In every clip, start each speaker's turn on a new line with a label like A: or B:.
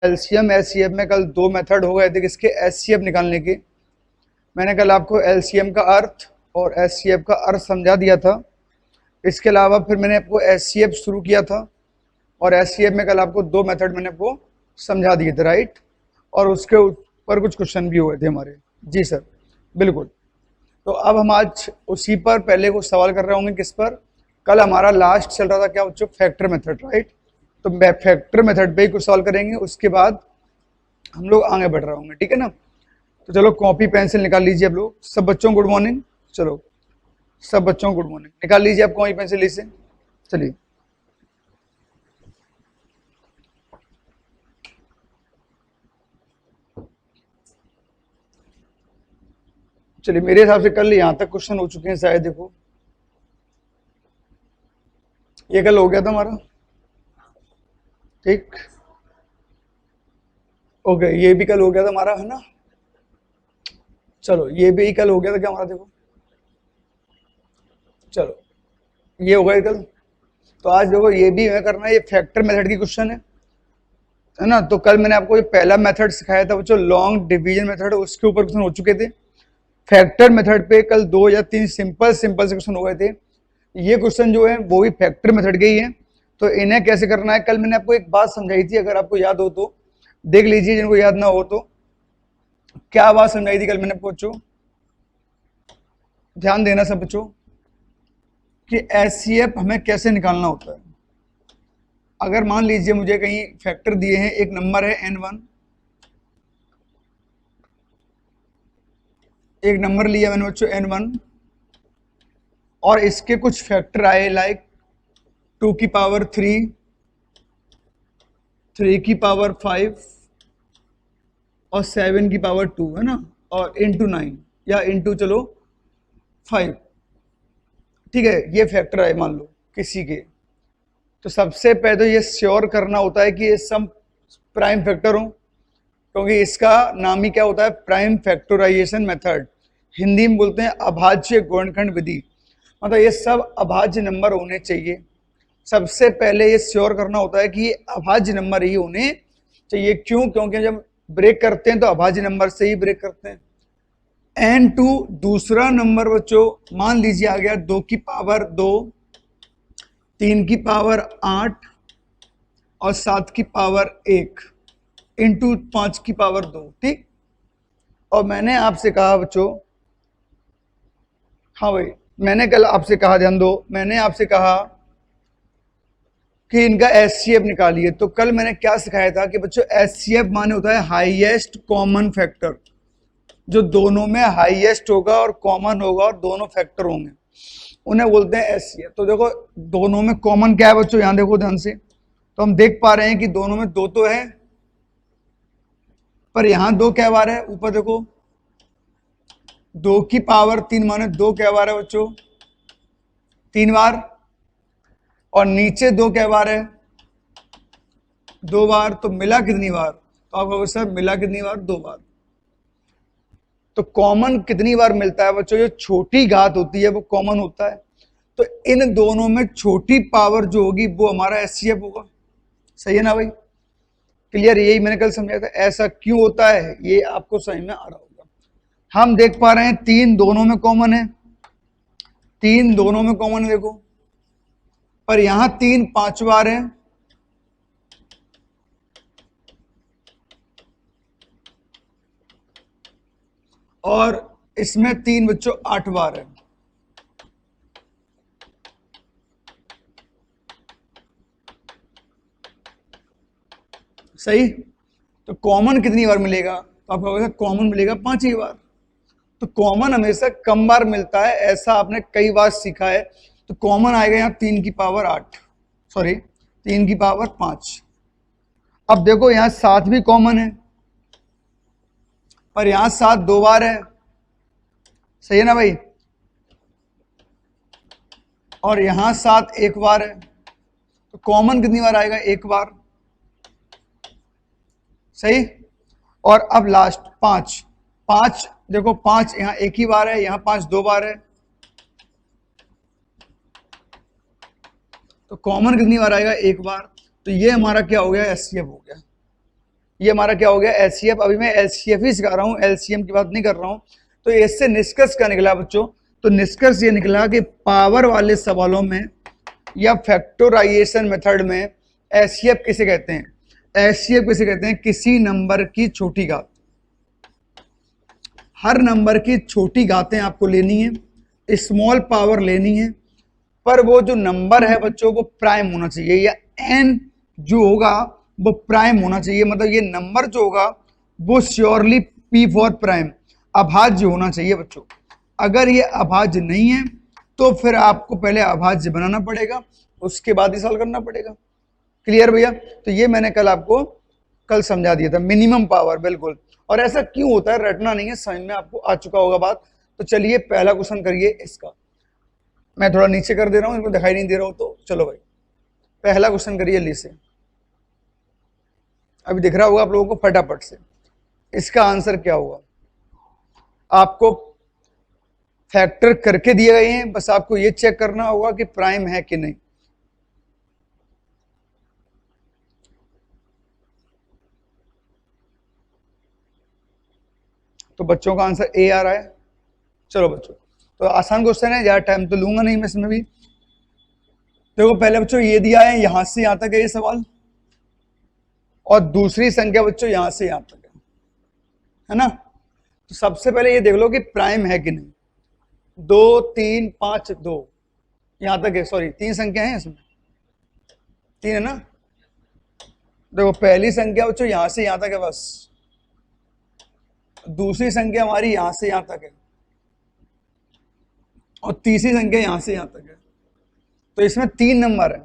A: LCM HCF में कल दो मेथड हो गए थे किसके, एचसीएफ निकालने के। मैंने कल आपको एलसीएम का अर्थ और एचसीएफ का अर्थ समझा दिया था। इसके अलावा फिर मैंने आपको एचसीएफ शुरू किया था और एचसीएफ में कल आपको दो मेथड मैंने आपको समझा दिए थे, राइट। और उसके ऊपर कुछ क्वेश्चन भी हुए थे हमारे। जी सर, बिल्कुल। तो अब हम आज उसी पर पहले कुछ सवाल कर रहे होंगे, किस पर, कल हमारा लास्ट चल रहा था क्या बच्चों, फैक्टर मेथड, राइट। तो फैक्टर मेथड पे ही कुछ सवाल करेंगे, उसके बाद हम लोग आगे बढ़ रहे होंगे, ठीक है ना। तो चलो कॉपी पेंसिल निकाल लीजिए आप लोग। सब बच्चों गुड मॉर्निंग। चलो सब बच्चों गुड मॉर्निंग, निकाल लीजिए आप कॉपी पेंसिल इसे। चलिए चलिए, मेरे हिसाब से कल यहाँ तक क्वेश्चन हो चुके हैं शायद। देखो ये कल हो गया था हमारा, ठीक। ओके, ये भी कल हो गया था हमारा, है ना। चलो ये भी कल हो गया था क्या हमारा, देखो। चलो ये हो गया कल। तो आज देखो ये भी हमें करना है, ये फैक्टर मेथड की क्वेश्चन है ना। तो कल मैंने आपको ये पहला मेथड सिखाया था बच्चों, लॉन्ग डिवीजन मेथड, उसके ऊपर क्वेश्चन हो चुके थे। फैक्टर मेथड पे कल 2 या 3 सिंपल से क्वेश्चन हो गए थे। ये क्वेश्चन जो है वो भी फैक्टर मेथड के ही है। तो इन्हें कैसे करना है, कल मैंने आपको एक बात समझाई थी, अगर आपको याद हो तो देख लीजिए, जिनको याद ना हो तो। क्या बात समझाई थी कल मैंने आपको बच्चों, ध्यान देना सब बच्चों, कि एचसीएफ हमें कैसे निकालना होता है। अगर मान लीजिए मुझे कहीं फैक्टर दिए हैं, एक नंबर है n1, एक नंबर लिया मैंने बच्चों n1, और इसके कुछ फैक्टर आए लाइक 2 की पावर 3, 3 की पावर 5 और 7 की पावर 2, है ना, और इंटू 9 या इंटू चलो 5, ठीक है। ये फैक्टर आए मान लो किसी के। तो सबसे पहले तो ये श्योर करना होता है कि ये सब प्राइम फैक्टर हो, क्योंकि इसका नाम ही क्या होता है, प्राइम फैक्टराइजेशन मेथड। हिंदी में बोलते हैं अभाज्य गुणनखंड विधि। मतलब ये सब अभाज्य नंबर होने चाहिए। सबसे पहले ये श्योर करना होता है कि ये अभाज्य नंबर ही होने चाहिए। क्यों, क्योंकि जब ब्रेक करते हैं तो अभाज्य नंबर से ही ब्रेक करते हैं। n2 दूसरा नंबर बच्चों मान लीजिए आ गया 2 की पावर 2, 3 की पावर 8 और 7 की पावर 1 इंटू 5 की पावर 2, ठीक। और मैंने आपसे कहा बच्चों, हाँ भाई, मैंने कल आपसे कहा, ध्यान दो, मैंने आपसे कहा कि इनका एचसीएफ निकालिए। तो कल मैंने क्या सिखाया था कि बच्चों एचसीएफ माने होता है हाईएस्ट कॉमन फैक्टर, जो दोनों में हाईएस्ट होगा और कॉमन होगा और दोनों फैक्टर होंगे, उन्हें बोलते हैं एचसीएफ। तो देखो दोनों में कॉमन क्या है बच्चों, यहां देखो ध्यान से। तो हम देख पा रहे हैं कि दोनों में 2 तो है, पर यहां 2 क्या बार है, ऊपर देखो 2 की पावर 3 माने 2 क्या बार है बच्चों, 3 बार। और नीचे 2 क्या बार है, 2 बार। तो मिला कितनी बार, तो आप कहोगे सर मिला कितनी बार, 2 बार। तो कॉमन कितनी बार मिलता है बच्चों, जो छोटी घात होती है वो कॉमन होता है। तो इन दोनों में छोटी पावर जो होगी वो हमारा एचसीएफ होगा। सही है ना भाई, क्लियर। यही मैंने कल समझाया था। ऐसा क्यों होता है ये आपको समझ में आ रहा होगा। हम देख पा रहे हैं 3 दोनों में कॉमन है, 3 दोनों में कॉमन है देखो, पर यहां 3 5 बार है, और इसमें 3 बच्चों 8 बार है। सही। तो कॉमन कितनी बार मिलेगा, तो आपको कहोगे कॉमन मिलेगा 5 ही बार। तो कॉमन हमेशा कम बार मिलता है, ऐसा आपने कई बार सीखा है। तो कॉमन आएगा यहाँ 3 की पावर 8, सॉरी 3 की पावर 5। अब देखो यहाँ 7 भी कॉमन है, पर यहां 7 2 बार है। सही है ना भाई, और यहां 7 1 बार है। तो कॉमन कितनी बार आएगा, 1 बार। सही। और अब लास्ट 5, 5 देखो 5 यहां 1 ही बार है, यहां 5 2 बार है। तो कॉमन कितनी बार आएगा, 1 बार। तो ये हमारा क्या हो गया, एचसीएफ हो गया। ये हमारा क्या हो गया एचसीएफ। अभी मैं एचसीएफ ही सिखा रहा हूँ, एलसीएम की बात नहीं कर रहा हूँ। तो इससे निष्कर्ष क्या निकला बच्चों? तो निष्कर्ष ये निकला कि पावर वाले सवालों में या फैक्टराइजेशन मेथड में एचसीएफ किसे कहते हैं? एचसीएफ किसे कहते हैं? किसी नंबर की छोटी घात। हर नंबर की छोटी घातें आपको लेनी है, स्मॉल पावर लेनी है, पर वो जो नंबर है बच्चों वो प्राइम होना चाहिए, या एन जो होगा वो प्राइम होना चाहिए। मतलब ये नंबर जो होगा वो श्योरली पी फॉर प्राइम, अभाज्य होना चाहिए बच्चों। अगर ये अभाज्य नहीं है तो फिर आपको पहले अभाज्य बनाना पड़ेगा, उसके बाद ही सॉल्व करना पड़ेगा। क्लियर भैया? तो ये मैंने कल समझा दिया था, मिनिमम पावर, बिल्कुल। और ऐसा क्यों होता है रटना नहीं है, समझ में आपको आ चुका होगा बात। तो चलिए पहला क्वेश्चन करिए इसका। मैं थोड़ा नीचे कर दे रहा हूँ, इनको दिखाई नहीं दे रहा हूँ, तो चलो भाई पहला क्वेश्चन करिए ली से। अभी दिख रहा होगा आप लोगों को फटाफट से। इसका आंसर क्या होगा? आपको फैक्टर करके दिए गए हैं, बस आपको ये चेक करना होगा कि प्राइम है कि नहीं। तो बच्चों का आंसर ए आ रहा है। चलो बच्चों, तो आसान क्वेश्चन है, ज्यादा टाइम तो लूंगा नहीं मैं इसमें भी। देखो पहले बच्चों ये दिया है, यहां से यहां तक है ये सवाल, और दूसरी संख्या बच्चों यहां से यहां तक है ना। तो सबसे पहले ये देख लो कि प्राइम है कि नहीं। 2 3 5 2 यहां तक है, सॉरी 3 संख्या है इसमें, 3 है ना। देखो पहली संख्या बच्चों यहां से यहां तक है बस, दूसरी संख्या हमारी यहां से यहां तक है, और तीसरी संख्या यहां से यहां तक है। तो इसमें 3 नंबर है,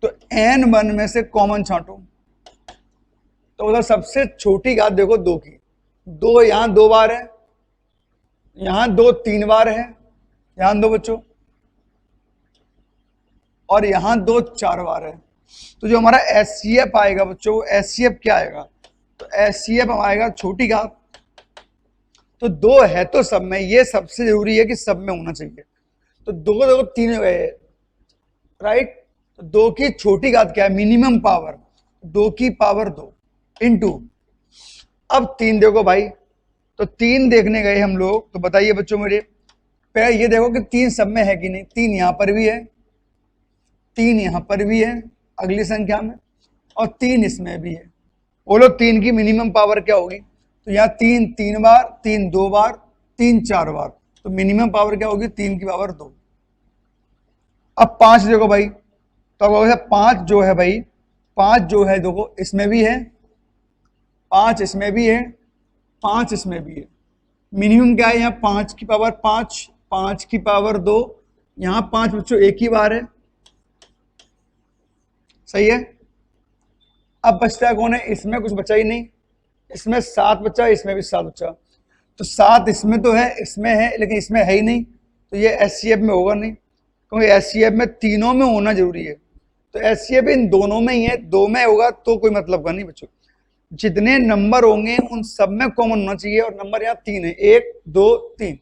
A: तो n1 में से कॉमन छांटो। तो उधर सबसे छोटी घात देखो 2 की, 2 यहां 2 बार है, यहां 2 3 बार है, ध्यान दो बच्चों, और यहां 2 4 बार है। तो जो हमारा एचसीएफ आएगा बच्चों, एचसीएफ क्या आएगा? तो एचसीएफ आएगा छोटी घात। तो 2 है तो सब में, ये सबसे जरूरी है कि सब में होना चाहिए। तो 2 देखो 3 गए, राइट। तो 2 की छोटी घात क्या है? मिनिमम पावर, 2 की पावर 2 इंटू, अब 3 देखो भाई, तो 3 देखने गए हम लोग, तो बताइए बच्चों मेरे, पहले ये देखो कि 3 सब में है कि नहीं। 3 यहां पर भी है, 3 यहां पर भी है अगली संख्या में, और 3 इसमें भी है। बोलो 3 की मिनिमम पावर क्या होगी? तो यहाँ 3 3 बार, 3 2 बार, 3 4 बार, तो मिनिमम पावर क्या होगी? 3 की पावर 2। अब 5 देखो भाई, तो अब 5 जो है भाई, 5 जो है देखो इसमें भी है, 5 इसमें भी है, 5 इसमें भी है। मिनिमम क्या है यहाँ? 5 की पावर 5, 5 की पावर 2, यहाँ 5 बच्चों एक ही बार है, सही है। अब बचता कौन है? इसमें कुछ बचा ही नहीं, इसमें 7 बचा, इसमें भी 7 बचा। तो 7 इसमें तो है, इसमें है, लेकिन इसमें है ही नहीं, तो ये एचसीएफ में होगा नहीं, क्योंकि एचसीएफ में तीनों में होना जरूरी है। तो एचसीएफ इन दोनों में ही है, 2 में होगा तो कोई मतलब का नहीं बच्चों। जितने नंबर होंगे उन सब में कॉमन होना चाहिए, और नंबर यहाँ 3 है, 1 2 3।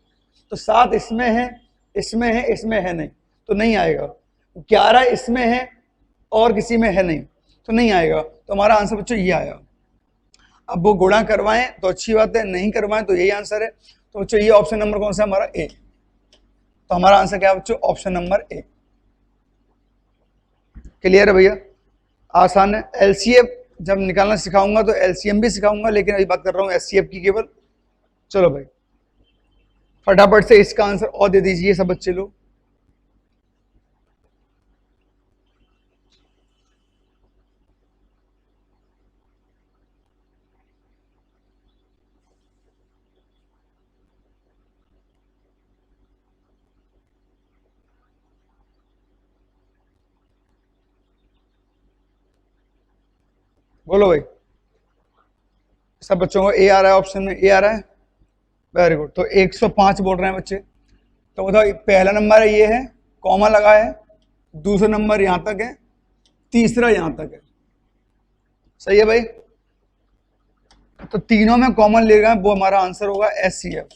A: तो 7 इसमें है, इसमें है, इसमें है नहीं, तो नहीं आएगा। 11 इसमें है और किसी में है नहीं, तो नहीं आएगा। तो हमारा आंसर बच्चों ये आया। अब वो गुणा करवाएं तो अच्छी बात है, नहीं करवाएं तो यही आंसर है। तो बच्चों ये ऑप्शन नंबर कौन सा? हमारा ए। तो हमारा आंसर क्या है बच्चों? Option number A. क्लियर है भैया? आसान है। एलसीएम जब निकालना सिखाऊंगा तो एलसीएम भी सिखाऊंगा, लेकिन अभी बात कर रहा हूं एचसीएफ की केवल। चलो भाई फटाफट से इसका आंसर और दे दीजिए सब बच्चे लोग। बोलो भाई, सब बच्चों को ए आ रहा है? ऑप्शन में ए आ रहा है, वेरी गुड। तो 105 बोल रहे हैं बच्चे। तो बताओ पहला नंबर है ये है, कॉमा लगा है, दूसरा नंबर यहां तक है, तीसरा यहां तक है, सही है भाई। तो तीनों में कॉमन ले गए, वो हमारा आंसर होगा एचसीएफ।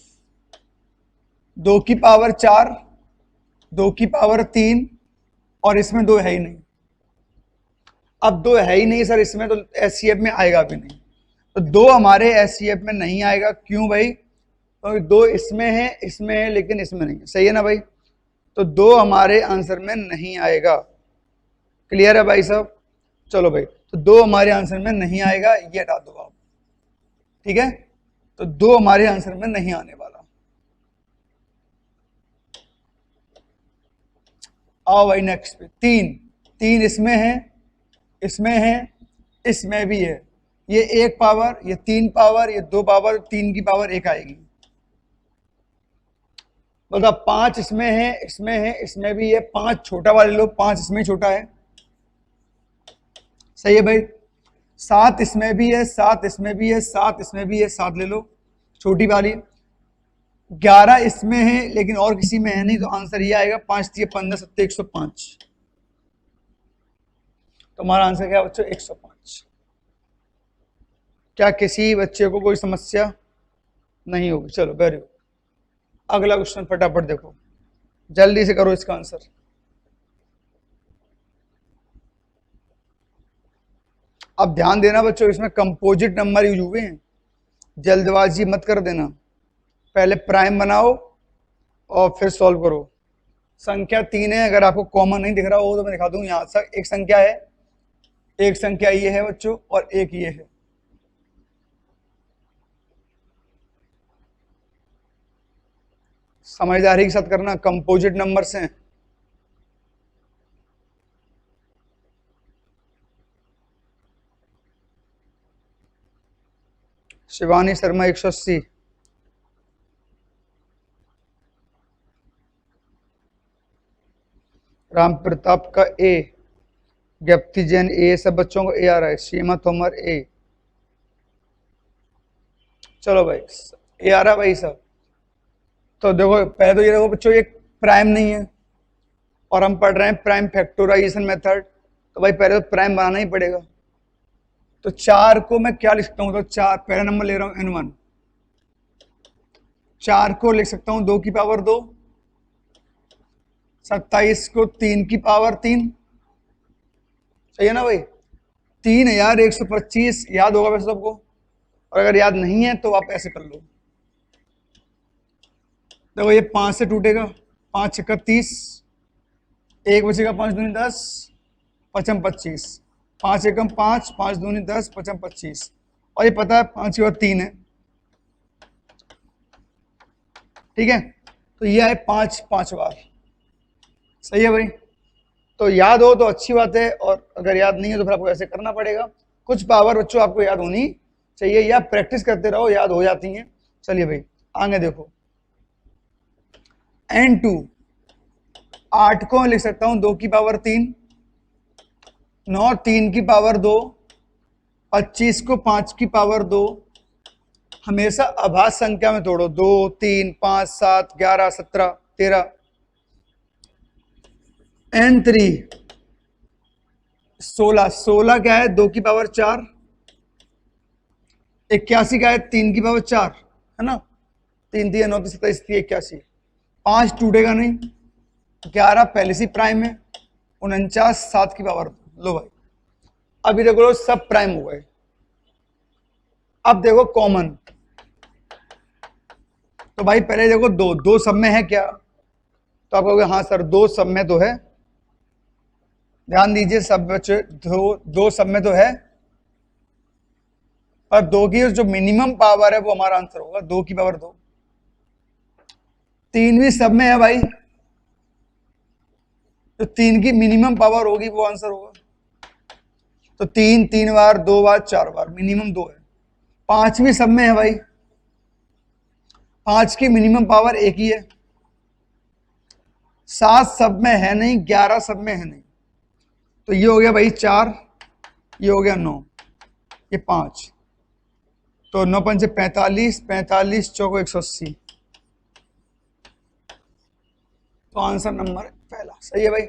A: 2 की पावर 4, 2 की पावर 3, और इसमें 2 है ही नहीं। अब 2 है ही नहीं सर इसमें, तो एचसीएफ में आएगा भी नहीं। तो दो हमारे एचसीएफ में नहीं आएगा, क्यों भाई? क्योंकि दो इसमें है लेकिन इसमें नहीं है, सही है ना भाई? तो दो हमारे आंसर में नहीं आएगा। क्लियर है भाई साहब? चलो भाई, तो दो हमारे आंसर में नहीं आएगा, ये हटा दो आप, ठीक है? तो दो हमारे आंसर में नहीं आने वाला। आओ भाई नेक्स्ट पे, तीन इसमें है, इसमें भी है। ये एक पावर, ये तीन पावर, ये दो पावर, तीन की पावर एक आएगी। मतलब पांच इसमें भी है, पांच छोटा वाले लो, पांच इसमें छोटा है, सही है भाई? सात इसमें भी है, सात इसमें भी है, सात इसमें भी है, सात ले लो छोटी वाली। 11 इसमें है लेकिन और किसी में है नहीं, तो आंसर ये आएगा 5 3 15 7 105। तो हमारा आंसर क्या है बच्चों? 105। क्या किसी बच्चे को कोई समस्या नहीं होगी? चलो वेरी गुड। अगला क्वेश्चन फटाफट देखो, जल्दी से करो इसका आंसर। अब ध्यान देना बच्चों, इसमें कंपोजिट नंबर यूज हुए हैं, जल्दबाजी मत कर देना। पहले प्राइम बनाओ और फिर सॉल्व करो। संख्या 3 है, अगर आपको कॉमन नहीं दिख रहा हो तो मैं दिखा दूं। यहां तक एक संख्या है, एक संख्या ये है बच्चों, और एक ये है। समझदारी के साथ करना, कंपोजिट नंबर्स हैं। शिवानी शर्मा 180, राम प्रताप का ए, ज्ञप्ति जैन ए, सब बच्चों को ए आ रहा है। सीमा तोमर ए। चलो भाई ए आ रहा है भाई सब। तो देखो पहले तो ये देखो बच्चों, ये प्राइम नहीं है और हम पढ़ रहे हैं प्राइम फैक्टराइजेशन मेथड, तो भाई पहले तो प्राइम बनाना ही पड़ेगा। तो 4 को मैं क्या लिख सकता हूं? तो 4 पहला नंबर ले रहा हूं n1, 4 को लिख सकता हूं 2 की पावर 2, 27 को 3 की पावर 3, सही है ना भाई? 3125 याद होगा वैसे सबको, और अगर याद नहीं है तो आप ऐसे कर लो। देखो ये 5 से टूटेगा, 5 छक्का 30, एक बचेगा, 5 दूनी 10, 55 25, 5 एकम 5, 5 दूनी 10, 55 25, और ये पता है 5 की बार 3 है, ठीक है? तो ये है 5 5 बार, सही है भाई? तो याद हो तो अच्छी बात है, और अगर याद नहीं है तो फिर आपको ऐसे करना पड़ेगा। कुछ पावर बच्चों आपको याद होनी चाहिए, या प्रैक्टिस करते रहो, याद हो जाती हैं। चलिए भाई आगे देखो, n2, 8 को लिख सकता हूं 2 की पावर 3, 9 3 की पावर 2, 25 को 5 की पावर 2। हमेशा अभाज्य संख्या में तोड़ो, 2 3 5 7 11 17 13। n3, 16, 16 क्या है? 2 की पावर 4, 81 क्या है? 3 की पावर 4, है ना? 3 3 9 27 81, 5 टूटेगा नहीं, 11 पहले से प्राइम है, 49 7 की पावर। लो भाई अभी देखो सब प्राइम हो गए। अब देखो कॉमन, तो भाई पहले देखो दो सब में है क्या? तो आप कहोगे हाँ सर दो सब में तो है। ध्यान दीजिए सब बच्चे, दो सब में तो है, और 2 की जो मिनिमम पावर है वो हमारा आंसर होगा, 2 की पावर 2। 3 भी सब में है भाई, तो 3 की मिनिमम पावर होगी वो आंसर होगा। तो 3 3 बार, 2 बार, 4 बार, मिनिमम 2 है। 5 भी सब में है भाई, 5 की मिनिमम पावर 1 ही है। 7 सब में है नहीं, 11 सब में है नहीं, तो ये हो गया भाई 4, ये हो गया 9, ये 5, तो 9 5 45, 45 चौको 180, तो आंसर नंबर पहला सही है भाई।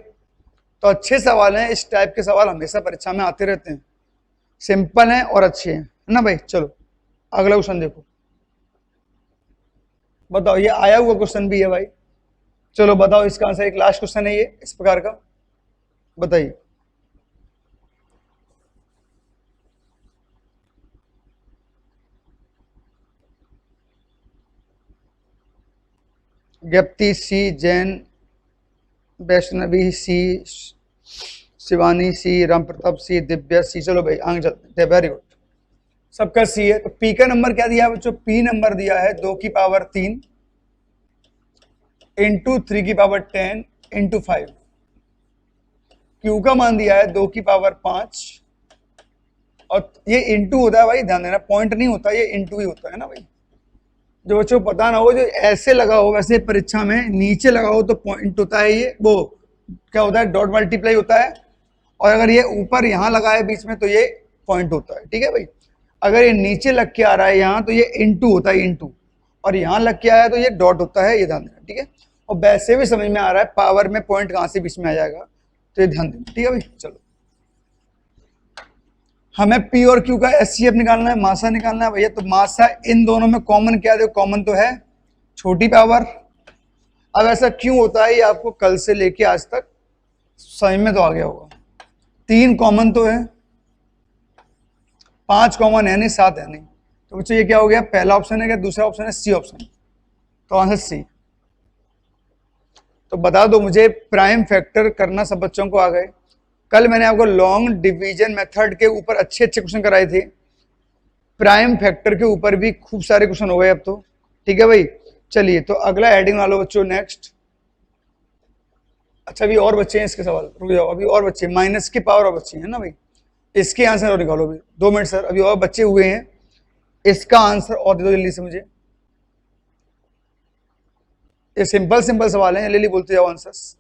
A: तो अच्छे सवाल हैं, इस टाइप के सवाल हमेशा परीक्षा में आते रहते हैं, सिंपल हैं और अच्छे हैं, है ना भाई? चलो अगला क्वेश्चन देखो, बताओ, ये आया हुआ क्वेश्चन भी है भाई। चलो बताओ इसका आंसर, एक लास्ट क्वेश्चन है ये इस प्रकार का, बताइए। ज्ञप्ति सी, जैन, वैष्णवी सी, शिवानी सी, राम प्रताप सी, दिव्या सी। चलो भाई आगे चलते हैं। वेरी गुड, सबका सी है। तो पी का नंबर क्या दिया है बच्चों? पी नंबर दिया है 2 की पावर 3 इंटू 3 की पावर 10 इंटू 5। क्यू का मान दिया है 2 की पावर 5, और ये इंटू होता है भाई, ध्यान देना, पॉइंट नहीं होता, ये इंटू ही होता है ना भाई। जो बच्चों को पता ना हो, जो ऐसे लगा हो, वैसे परीक्षा में नीचे लगा हो तो पॉइंट होता है, ये वो क्या होता है, डॉट मल्टीप्लाई होता है। और अगर ये ऊपर यहाँ लगा है बीच में तो ये पॉइंट होता है, ठीक है भाई। अगर ये नीचे लग के आ रहा है यहाँ तो ये इंटू होता है, इंटू, और यहाँ लग के आया तो ये डॉट होता है, ये ध्यान देना, ठीक है। और वैसे भी समझ में आ रहा है पावर में पॉइंट कहाँ से बीच में आ जाएगा, तो ये ध्यान देना, ठीक है भाई। चलो, हमें पी और क्यू का एचसीएफ निकालना है, मासा निकालना है भैया। तो मासा इन दोनों में कॉमन क्या है? कॉमन तो है छोटी पावर। अब ऐसा क्यों होता है ये आपको कल से लेके आज तक समझ में तो आ गया होगा। 3 कॉमन तो है, 5 कॉमन है नहीं, 7 है नहीं। तो बच्चों ये क्या हो गया? पहला ऑप्शन है क्या? दूसरा ऑप्शन है सी ऑप्शन। तो आंसर सी। तो बता दो मुझे, प्राइम फैक्टर करना सब बच्चों को आ गए? कल मैंने आपको लॉन्ग डिवीजन मेथड के ऊपर अच्छे अच्छे क्वेश्चन कराए थे, प्राइम फैक्टर के ऊपर भी खूब सारे क्वेश्चन हो गए अब तो, ठीक है भाई। चलिए, तो अगला हेडिंग वालों बच्चों, नेक्स्ट। अच्छा, अभी और बच्चे हैं इसके सवाल, रुक जाओ, अभी और बच्चे, माइनस की पावर और बच्चे हैं ना भाई, इसके आंसर और निकालो भाई। 2 मिनट सर, अभी और बच्चे हुए हैं, इसका आंसर और दे दो जल्दी से मुझे। ये सिंपल सिंपल सवाल है, जल्दी बोलते जाओ आंसर्स।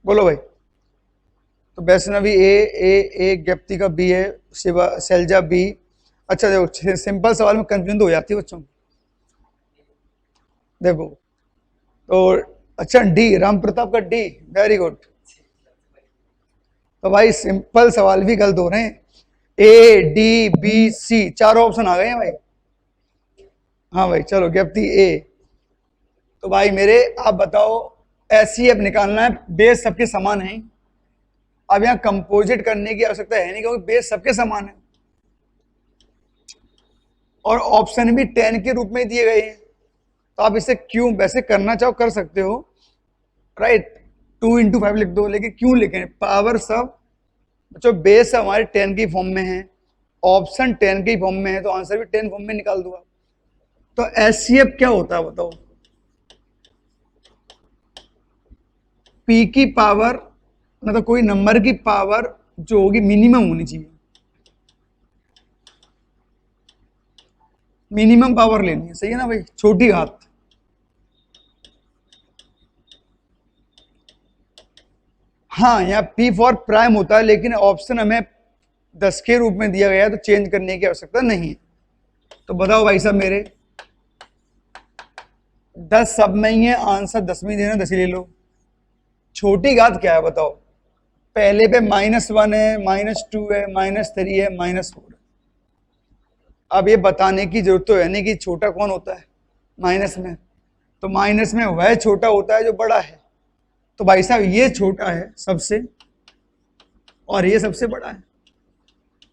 A: बोलो भाई। तो वैष्णवी ए, ज्ञप्ति का बी है, शिवा शैलजा बी। अच्छा देखो, सिंपल सवाल में कंफ्यूजन तो हो जाती है बच्चों, देखो तो। अच्छा, डी, राम प्रताप का डी, वेरी गुड। तो भाई सिंपल सवाल भी गलत हो रहे हैं। ए, डी, बी, सी, चारों ऑप्शन आ गए हैं भाई। हाँ भाई, चलो ज्ञप्ति ए। तो भाई मेरे, आप बताओ, एचसीएफ निकालना है, बेस सबके समान है। अब यहाँ कंपोजिट करने की आवश्यकता है नहीं, क्योंकि बेस सबके समान है, और ऑप्शन भी 10 के रूप में दिए गए हैं। तो आप इसे क्यों वैसे करना चाहो कर सकते हो, राइट, 2 इंटू 5 लिख दो, लेकिन क्यों लिखें? पावर सब बच्चों बेस हमारे 10 की फॉर्म में है, ऑप्शन 10 की फॉर्म में है, तो आंसर भी 10 फॉर्म में निकाल दूंगा। तो एचसीएफ क्या होता है बताओ? पी की पावर, मतलब कोई नंबर की पावर जो होगी मिनिमम होनी चाहिए, मिनिमम पावर लेनी है, सही है ना भाई, छोटी घात। हाँ, यहाँ पी फॉर प्राइम होता है, लेकिन ऑप्शन हमें 10 के रूप में दिया गया है, तो चेंज करने की आवश्यकता नहीं है। तो बताओ भाई साहब मेरे, 10 सब में ही है, आंसर 10 में देना, 10 ही ले लो। छोटी घात क्या है बताओ? पहले पे -1 है, -2 है, -3 है, -4 है। अब ये बताने की जरूरत तो है नहीं कि छोटा कौन होता है माइनस में, तो माइनस में वह छोटा होता है जो बड़ा है। तो भाई साहब ये छोटा है सबसे, और ये सबसे बड़ा है।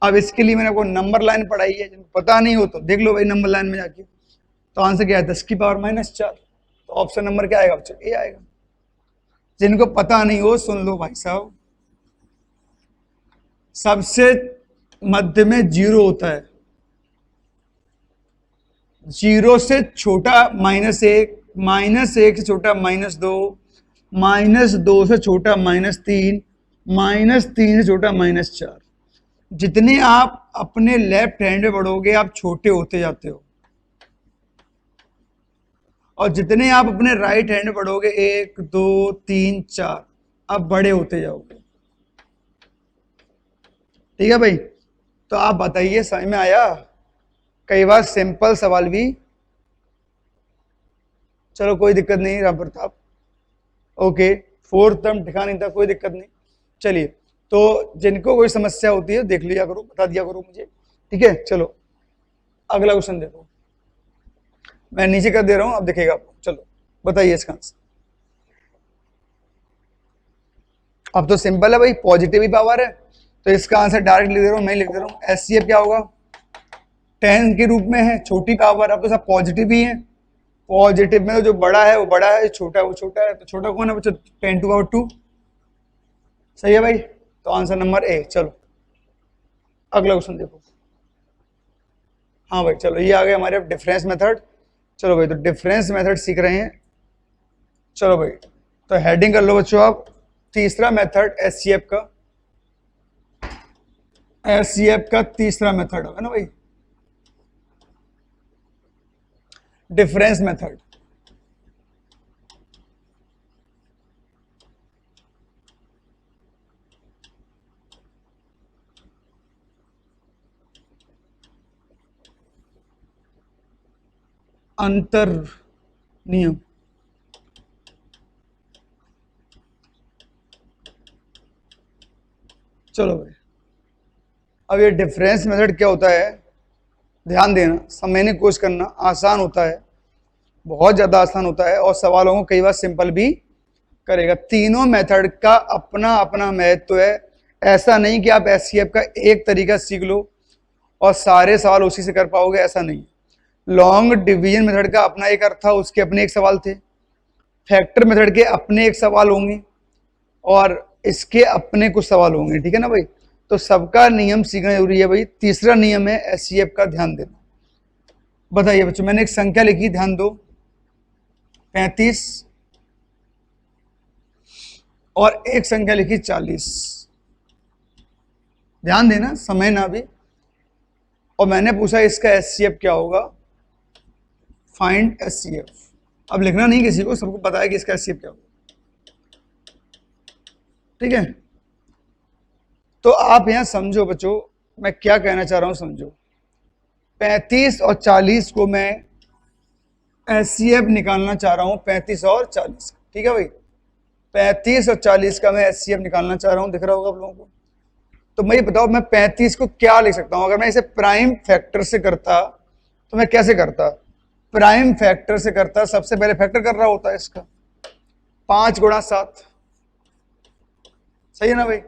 A: अब इसके लिए मैंने आपको नंबर लाइन पढ़ाई है, जिनको पता नहीं हो तो देख लो भाई नंबर लाइन में जाके। तो आंसर क्या है? 10 की पावर -4। तो ऑप्शन नंबर क्या आएगा बच्चों? ए आएगा। जिनको पता नहीं हो सुन लो भाई साहब, सबसे मध्य में 0 होता है, 0 से छोटा -1, -1 से छोटा -2, -2 से छोटा -3, -3 से छोटा -4। जितने आप अपने लेफ्ट हैंड में बढ़ोगे आप छोटे होते जाते हो, और जितने आप अपने राइट हैंड में बढ़ोगे 1, 2, 3, 4 आप बड़े होते जाओगे, ठीक है भाई। तो आप बताइए, समझ में आया? कई बार सिंपल सवाल भी, चलो कोई दिक्कत नहीं Ram Pratap, okay, 4th term दिखा नहीं था, कोई दिक्कत नहीं। चलिए, तो जिनको कोई समस्या होती है देख लिया करो, बता दिया करो मुझे, ठीक है। चलो अगला क्वेश्चन देखो, मैं नीचे कर दे रहा हूं, अब दिखेगा आपको। चलो बताइए इसका आंसर। अब तो सिंपल है भाई, पॉजिटिव ही पावर है, तो इसका आंसर डायरेक्ट लिख दे रहा हूं, मैं लिख दे रहा हूं। एचसीएफ क्या होगा? 10 के रूप में है, छोटी पावर। अब तो सब पॉजिटिव ही है, पॉजिटिव में तो जो बड़ा है वो बड़ा है, छोटा है वो छोटा है। तो छोटा कौन है बच्चों? 10 टू पावर 2। सही है भाई, तो आंसर नंबर ए। चलो अगला क्वेश्चन देखो। हाँ भाई चलो, ये आ गया हमारे डिफरेंस मेथड। चलो भाई, तो डिफरेंस मेथड सीख रहे हैं। चलो भाई, तो हेडिंग कर लो बच्चों आप, तीसरा मेथड एचसीएफ का, एचसीएफ का तीसरा मेथड होगा ना भाई, डिफरेंस मेथड। अंतर नियम। चलो भाई, अब ये डिफरेंस मेथड क्या होता है, ध्यान देना, समझने की कोशिश करना। आसान होता है, बहुत ज़्यादा आसान होता है, और सवालों को कई बार सिंपल भी करेगा। तीनों मेथड का अपना अपना महत्व है। ऐसा नहीं कि आप एचसीएफ का एक तरीका सीख लो और सारे सवाल उसी से कर पाओगे, ऐसा नहीं। लॉन्ग डिवीजन मेथड का अपना एक अर्थ था, उसके अपने एक सवाल थे। फैक्टर मेथड के अपने एक सवाल होंगे और इसके अपने कुछ सवाल होंगे, ठीक है ना भाई। तो सबका नियम सीखना जरूरी है भाई। तीसरा नियम है एचसीएफ का, ध्यान देना। बताइए बच्चों, मैंने एक संख्या लिखी, ध्यान दो, 35, और एक संख्या लिखी 40। ध्यान देना, समय ना भी। और मैंने पूछा इसका एचसीएफ क्या होगा, फाइंड एचसीएफ। अब लिखना नहीं किसी को, सबको पता है कि इसका एचसीएफ क्या होगा, ठीक है। तो आप यहां समझो बच्चों, मैं क्या कहना चाह रहा हूं, समझो। 35 और 40 को मैं एचसीएफ निकालना चाह रहा हूं, 35 और 40, ठीक है भाई। 35 और 40 का मैं एचसीएफ निकालना चाह रहा हूं, दिख रहा होगा आप लोगों को। तो मैं ये बताओ, मैं 35 को क्या लिख सकता हूं? अगर मैं इसे प्राइम फैक्टर से करता तो मैं कैसे करता? प्राइम फैक्टर से करता, सबसे पहले फैक्टर कर रहा होता है इसका, 5 गुणा 7, सही है ना भाई।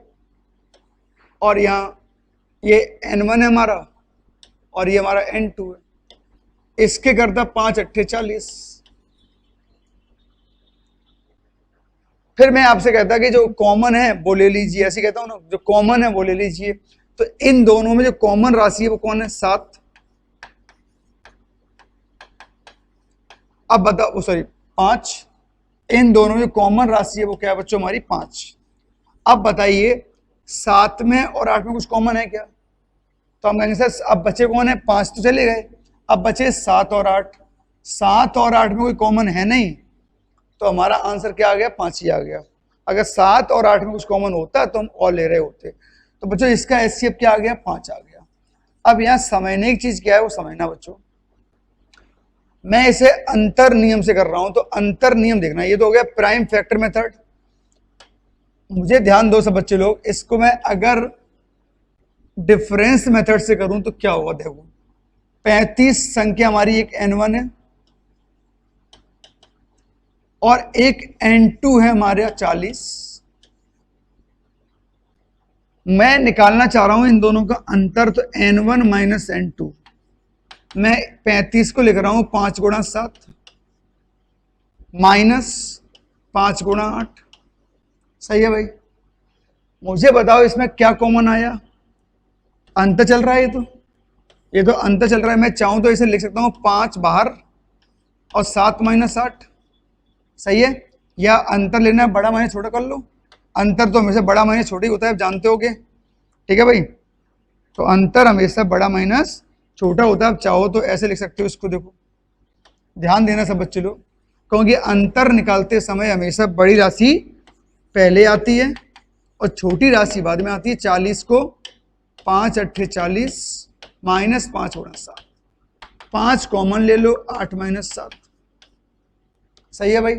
A: और यहां ये n1 है हमारा और ये हमारा n2 है, इसके करता 5 अट्ठे 40। फिर मैं आपसे कहता कि जो कॉमन है वो ले लीजिए, ऐसे कहता हूं ना, जो कॉमन है वो ले लीजिए। तो इन दोनों में जो कॉमन राशि है वो कौन है? 7। अब बताओ, सॉरी 5। इन दोनों में जो कॉमन राशि है वो क्या है बच्चों? हमारी 5। अब बताइए 7 में और 8 में कुछ कॉमन है क्या? तो हम कहेंगे सर अब बचे कौन है? 5 तो चले गए, अब बचे 7 और 8। 7 और 8 में कोई कॉमन है नहीं, तो हमारा आंसर क्या आ गया? 5 ही आ गया। अगर 7 और 8 में कुछ कॉमन होता तो हम और ले रहे होते। तो बच्चों इसका एचसीएफ क्या आ गया? 5 आ गया। अब यहाँ समझने की चीज क्या है वो समझना बच्चों। मैं इसे अंतर नियम से कर रहा हूं, तो अंतर नियम देखना। ये तो हो गया प्राइम फैक्टर मेथड। मुझे ध्यान दो सब बच्चे लोग, इसको मैं अगर डिफरेंस मेथड से करूं तो क्या होगा? देखो 35 संख्या हमारी एक n1 है और एक n2 है हमारे 40। मैं निकालना चाह रहा हूं इन दोनों का अंतर, तो n1 माइनस n2। मैं 35 को लिख रहा हूं 5 गुणा 7 माइनस 5 गुणा 8। सही है भाई। मुझे बताओ इसमें क्या कॉमन आया? अंतर चल रहा है, ये तो अंतर चल रहा है। मैं चाहूं तो इसे लिख सकता हूं 5 बाहर और 7 माइनस 8। सही है। या अंतर लेना है बड़ा माइनस छोटा कर लो, अंतर तो हमेशा बड़ा माइनस छोटा ही होता है, आप जानते होगे, ठीक है भाई। तो अंतर हमेशा बड़ा माइनस छोटा होता है। आप चाहो तो ऐसे लिख सकते हो इसको। देखो ध्यान देना सब बच्चे लोग, क्योंकि अंतर निकालते समय हमेशा बड़ी राशि पहले आती है और छोटी राशि बाद में आती है। 40 को 5 अट्ठे 40 माइनस 5 गुणा 7, 5 कॉमन ले लो, 8 माइनस 7। सही है भाई।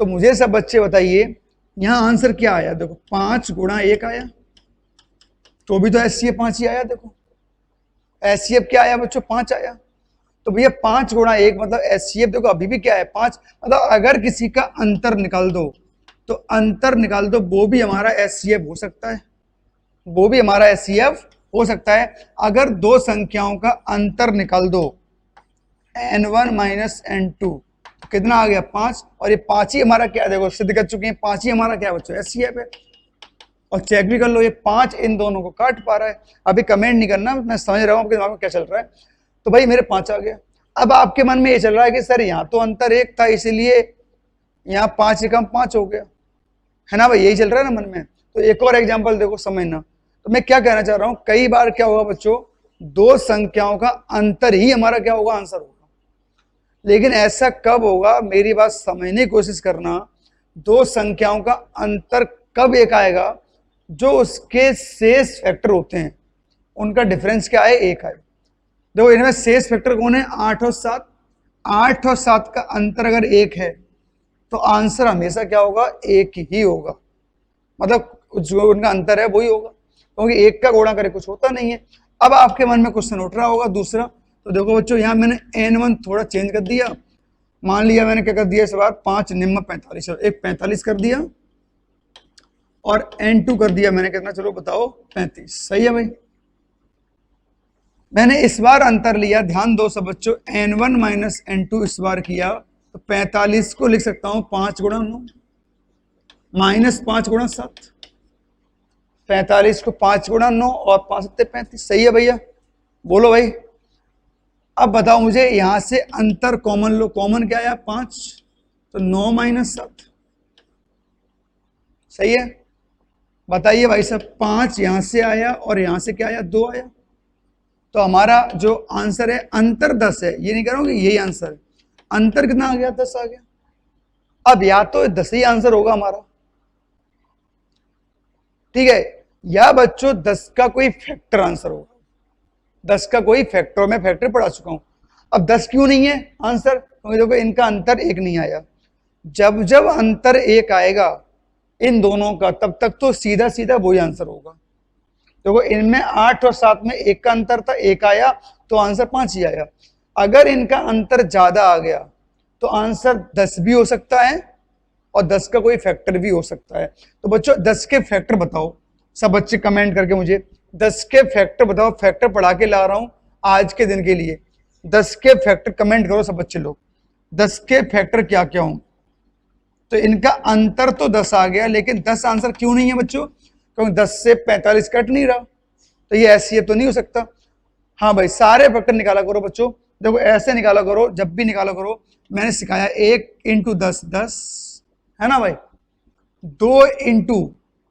A: तो मुझे सब बच्चे बताइए यहां आंसर क्या आया? देखो 5 गुणा 1 आया, तो भी तो एचसीएफ 5 ही आया। देखो एचसीएफ क्या आया बच्चों? 5 आया। तो भैया 5 गुणा 1 मतलब एचसीएफ देखो अभी भी क्या है? 5। मतलब अगर किसी का अंतर निकाल दो तो अंतर निकाल दो, वो भी हमारा एचसीएफ हो सकता है, वो भी हमारा एचसीएफ हो सकता है अगर दो संख्याओं का अंतर निकाल दो n1 माइनस n2 तो कितना आ गया 5, और ये 5 ही हमारा क्या, देखो सिद्ध कर चुके हैं 5 ही हमारा क्या बच्चों एचसीएफ है। और चेक भी कर लो ये 5 इन दोनों को काट पा रहा है। अभी कमेंट नहीं करना, मैं समझ रहा हूँ आपके दिमाग में क्या चल रहा है। तो भाई मेरे 5 आ गया। अब आपके मन में ये चल रहा है कि सर यहाँ तो अंतर 1 था इसीलिए यहाँ 5 से कम 5 हो गया, है ना भाई, यही चल रहा है ना मन में। तो एक और एग्जाम्पल देखो समझना। तो मैं क्या कहना चाह रहा हूँ, कई बार क्या होगा बच्चों, दो संख्याओं का अंतर ही हमारा क्या होगा आंसर होगा। लेकिन ऐसा कब होगा, मेरी बात समझने की कोशिश करना। दो संख्याओं का अंतर कब एक आएगा, जो उसके शेष फैक्टर होते हैं उनका डिफरेंस क्या है, 1 आए। देखो इनमें शेष फैक्टर कौन है, 8 और 7। 8 और 7 का अंतर अगर 1 है तो आंसर हमेशा क्या होगा, 1 ही होगा। मतलब जो उनका अंतर है वही होगा, क्योंकि 1 का गुणा करे कुछ होता नहीं है। अब आपके मन में क्वेश्चन उठ रहा होगा दूसरा। तो देखो बच्चों यहाँ मैंने n1 थोड़ा चेंज कर दिया। मान लिया मैंने क्या कर दिया इस बार 5 निम्न 45, एक 45 कर दिया और n2 कर दिया मैंने कितना, चलो बताओ 35। सही है भाई। मैंने इस बार अंतर लिया, ध्यान दो सब बच्चों, n1 माइनस n2 इस बार किया तो 45 को लिख सकता हूं 5 गुणा 9 माइनस 5 गुणा 7। 45 को 5 गुणा 9 और 5 सत्ते 35। सही है भैया, बोलो भाई। अब बताओ मुझे यहां से अंतर कॉमन लो, कॉमन क्या आया 5, तो 9 माइनस 7। सही है, बताइए भाई साहब, 5 यहां से आया और यहां से क्या आया 2 आया। तो हमारा जो आंसर है अंतर 10 है, ये नहीं कह रहा हूं कि यही आंसर है। अंतर कितना आ गया, 10 आ गया। अब या तो 10 ही आंसर होगा हमारा, ठीक है, या बच्चों 10 का कोई फैक्टर आंसर होगा। 10 का कोई फैक्टर, मैं फैक्टर पढ़ा चुका हूं। अब 10 क्यों नहीं है आंसर, क्योंकि देखो इनका अंतर 1 नहीं आया। जब जब अंतर 1 आएगा इन दोनों का, तब तक तो सीधा सीधा वही आंसर होगा। देखो इनमें 8 और 7 में 1 का अंतर था, 1 आया तो आंसर 5 ही आया। अगर इनका अंतर ज्यादा आ गया तो आंसर 10 भी हो सकता है और 10 का कोई फैक्टर भी हो सकता है। तो बच्चों 10 के फैक्टर बताओ, सब बच्चे कमेंट करके मुझे 10 के फैक्टर बताओ। फैक्टर पढ़ा के ला रहा हूं आज के दिन के लिए। 10 के फैक्टर कमेंट करो सब बच्चे लोग, 10 के फैक्टर क्या क्या हों। तो इनका अंतर तो 10 आ गया, लेकिन 10 आंसर क्यों नहीं है बच्चों, क्योंकि 10 से 45 कट नहीं रहा, तो ये ऐसी तो नहीं हो सकता। हाँ भाई, सारे फैक्टर निकाला करो बच्चों। देखो ऐसे निकाला करो, जब भी निकाला करो मैंने सिखाया 1 इंटू 10 10, है ना भाई, 2 इंटू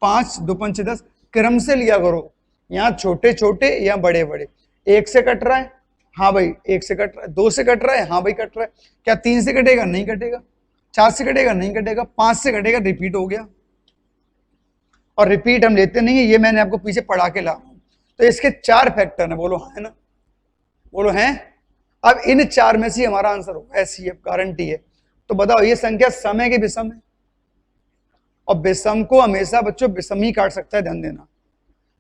A: 5 2 5 10, क्रम से लिया करो, यहाँ छोटे छोटे या बड़े बड़े। 1 से कट रहा है, हाँ भाई 1 से कट रहा है। 2 से कट रहा है, हाँ भाई कट रहा है। क्या 3 से कटेगा, नहीं कटेगा। 4 से कटेगा, नहीं कटेगा। 5 से कटेगा, रिपीट हो गया। और रिपीट हम लेते नहीं है, ये मैंने आपको पीछे पढ़ा के ला। तो इसके 4 फैक्टर है, बोलो हाँ है ना, बोलो हैं। अब इन 4 में से हमारा आंसर होगा, ऐसी गारंटी है। तो बताओ ये संख्या सम है कि विषम है, और विषम को हमेशा बच्चों विषम ही काट सकता है, ध्यान देना,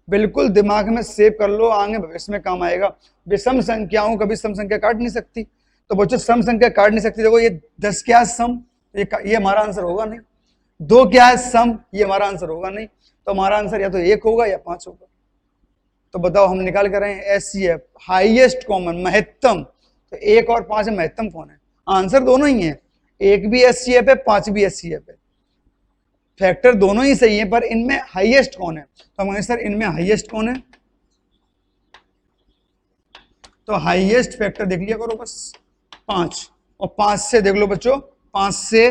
A: बिल्कुल दिमाग में सेव कर लो, आगे भविष्य में काम आएगा। विषम संख्याओं कभी सम संख्या काट नहीं सकती। तो बच्चों सम संख्या काट नहीं सकती। देखो ये 10 क्या है सम, ये हमारा आंसर होगा नहीं। 2 क्या है सम, ये हमारा आंसर होगा नहीं। तो हमारा आंसर या तो 1 होगा या 5 होगा। तो बताओ हम निकाल कर रहे हैं HCF, हाईएस्ट कॉमन, महत्तम। तो 1 और 5 में महत्तम कौन है, आंसर दोनों ही है। 1 भी HCF है, 5 भी HCF है, फैक्टर दोनों ही सही है, पर इनमें हाईएस्ट कौन है। तो हमारे सर इनमें हाईएस्ट कौन है, तो हाईएस्ट फैक्टर देख लिया करो बस 5। और 5 से देख लो बच्चों, 5 से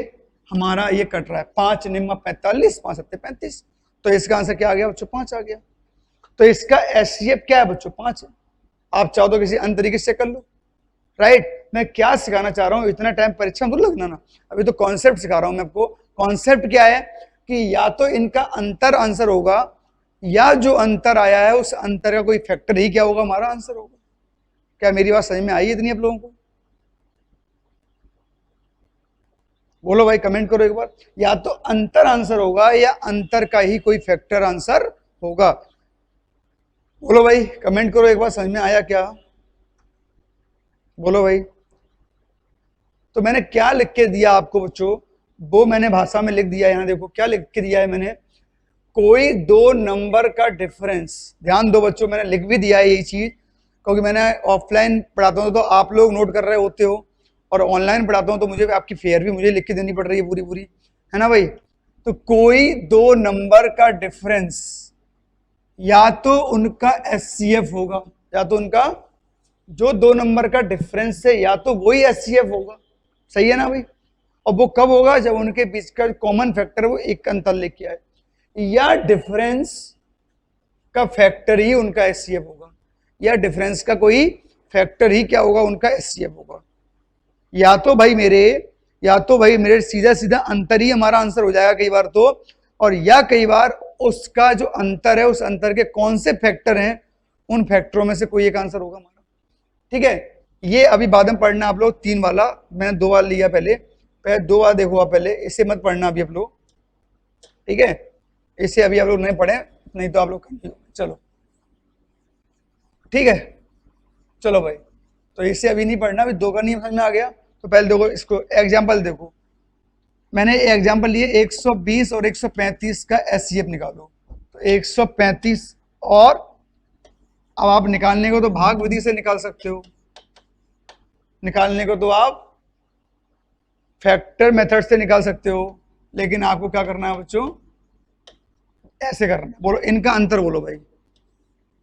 A: हमारा ये कट रहा है, 5 निम्न 45, 5 सत्ते 35। तो इसका आंसर क्या आ गया बच्चों, 5 आ गया। तो इसका HCF क्या है बच्चों, 5 है। आप चाहो तो किसी अन्य तरीके से कर लो, राइट। मैं क्या सिखाना चाह रहा हूं, इतना टाइम परीक्षा में तो लगना ना, अभी तो कॉन्सेप्ट सिखा रहा हूं मैं आपको। कॉन्सेप्ट क्या है कि या तो इनका अंतर आंसर होगा, या जो अंतर आया है उस अंतर का कोई फैक्टर ही क्या होगा, हमारा आंसर होगा। क्या मेरी बात समझ में आई है इतनी आप लोगों को, बोलो भाई, कमेंट करो एक बार। या तो अंतर आंसर होगा या अंतर का ही कोई फैक्टर आंसर होगा। बोलो भाई, कमेंट करो एक बार, समझ में आया क्या, बोलो भाई। तो मैंने क्या लिख के दिया आपको बच्चों, वो मैंने भाषा में लिख दिया। यहां देखो क्या लिख के दिया है मैंने, कोई दो नंबर का डिफरेंस, ध्यान दो बच्चों, मैंने लिख भी दिया है यही चीज, क्योंकि मैंने ऑफलाइन पढ़ाता हूँ तो आप लोग नोट कर रहे होते हो, और ऑनलाइन पढ़ाता हूँ तो मुझे आपकी फेयर भी मुझे लिख के देनी पड़ रही है पूरी पूरी, है ना भाई। तो कोई दो नंबर का डिफरेंस या तो उनका एचसीएफ होगा, या तो उनका जो दो नंबर का डिफरेंस है या तो वही एचसीएफ होगा, सही है ना भाई। और वो कब होगा, जब उनके बीच का कॉमन फैक्टर वो एक अंतर लेके आए, या डिफरेंस का फैक्टर ही उनका एचसीएफ होगा, या डिफरेंस का कोई फैक्टर ही क्या होगा, उनका एचसीएफ होगा। या तो भाई मेरे सीधा सीधा अंतर ही हमारा आंसर हो जाएगा कई बार तो, और या कई बार उसका जो अंतर है उस अंतर के कौन से फैक्टर हैं, उन फैक्टरों में से कोई एक आंसर होगा हमारा, ठीक है। ये अभी बाद में पढ़ना आप लोग, 3 वाला मैंने 2 बार लिया, पहले 2 बार देखो आप, पहले इसे मत पढ़ना अभी आप लोग, ठीक है। इसे अभी आप लोग नहीं पढ़े, नहीं तो आप लोग चलो ठीक है, चलो भाई। तो इसे अभी नहीं पढ़ना, अभी 2 का नियम समझ में आ गया। तो पहले देखो इसको एग्जाम्पल देखो, मैंने एग्जाम्पल लिए 120 और 135 का एचसीएफ निकालो। तो 135, और अब आप निकालने को तो भाग विधि से निकाल सकते हो, निकालने को तो आप फैक्टर मेथड से निकाल सकते हो, लेकिन आपको क्या करना है बच्चों, ऐसे करना है। बोलो इनका अंतर, बोलो भाई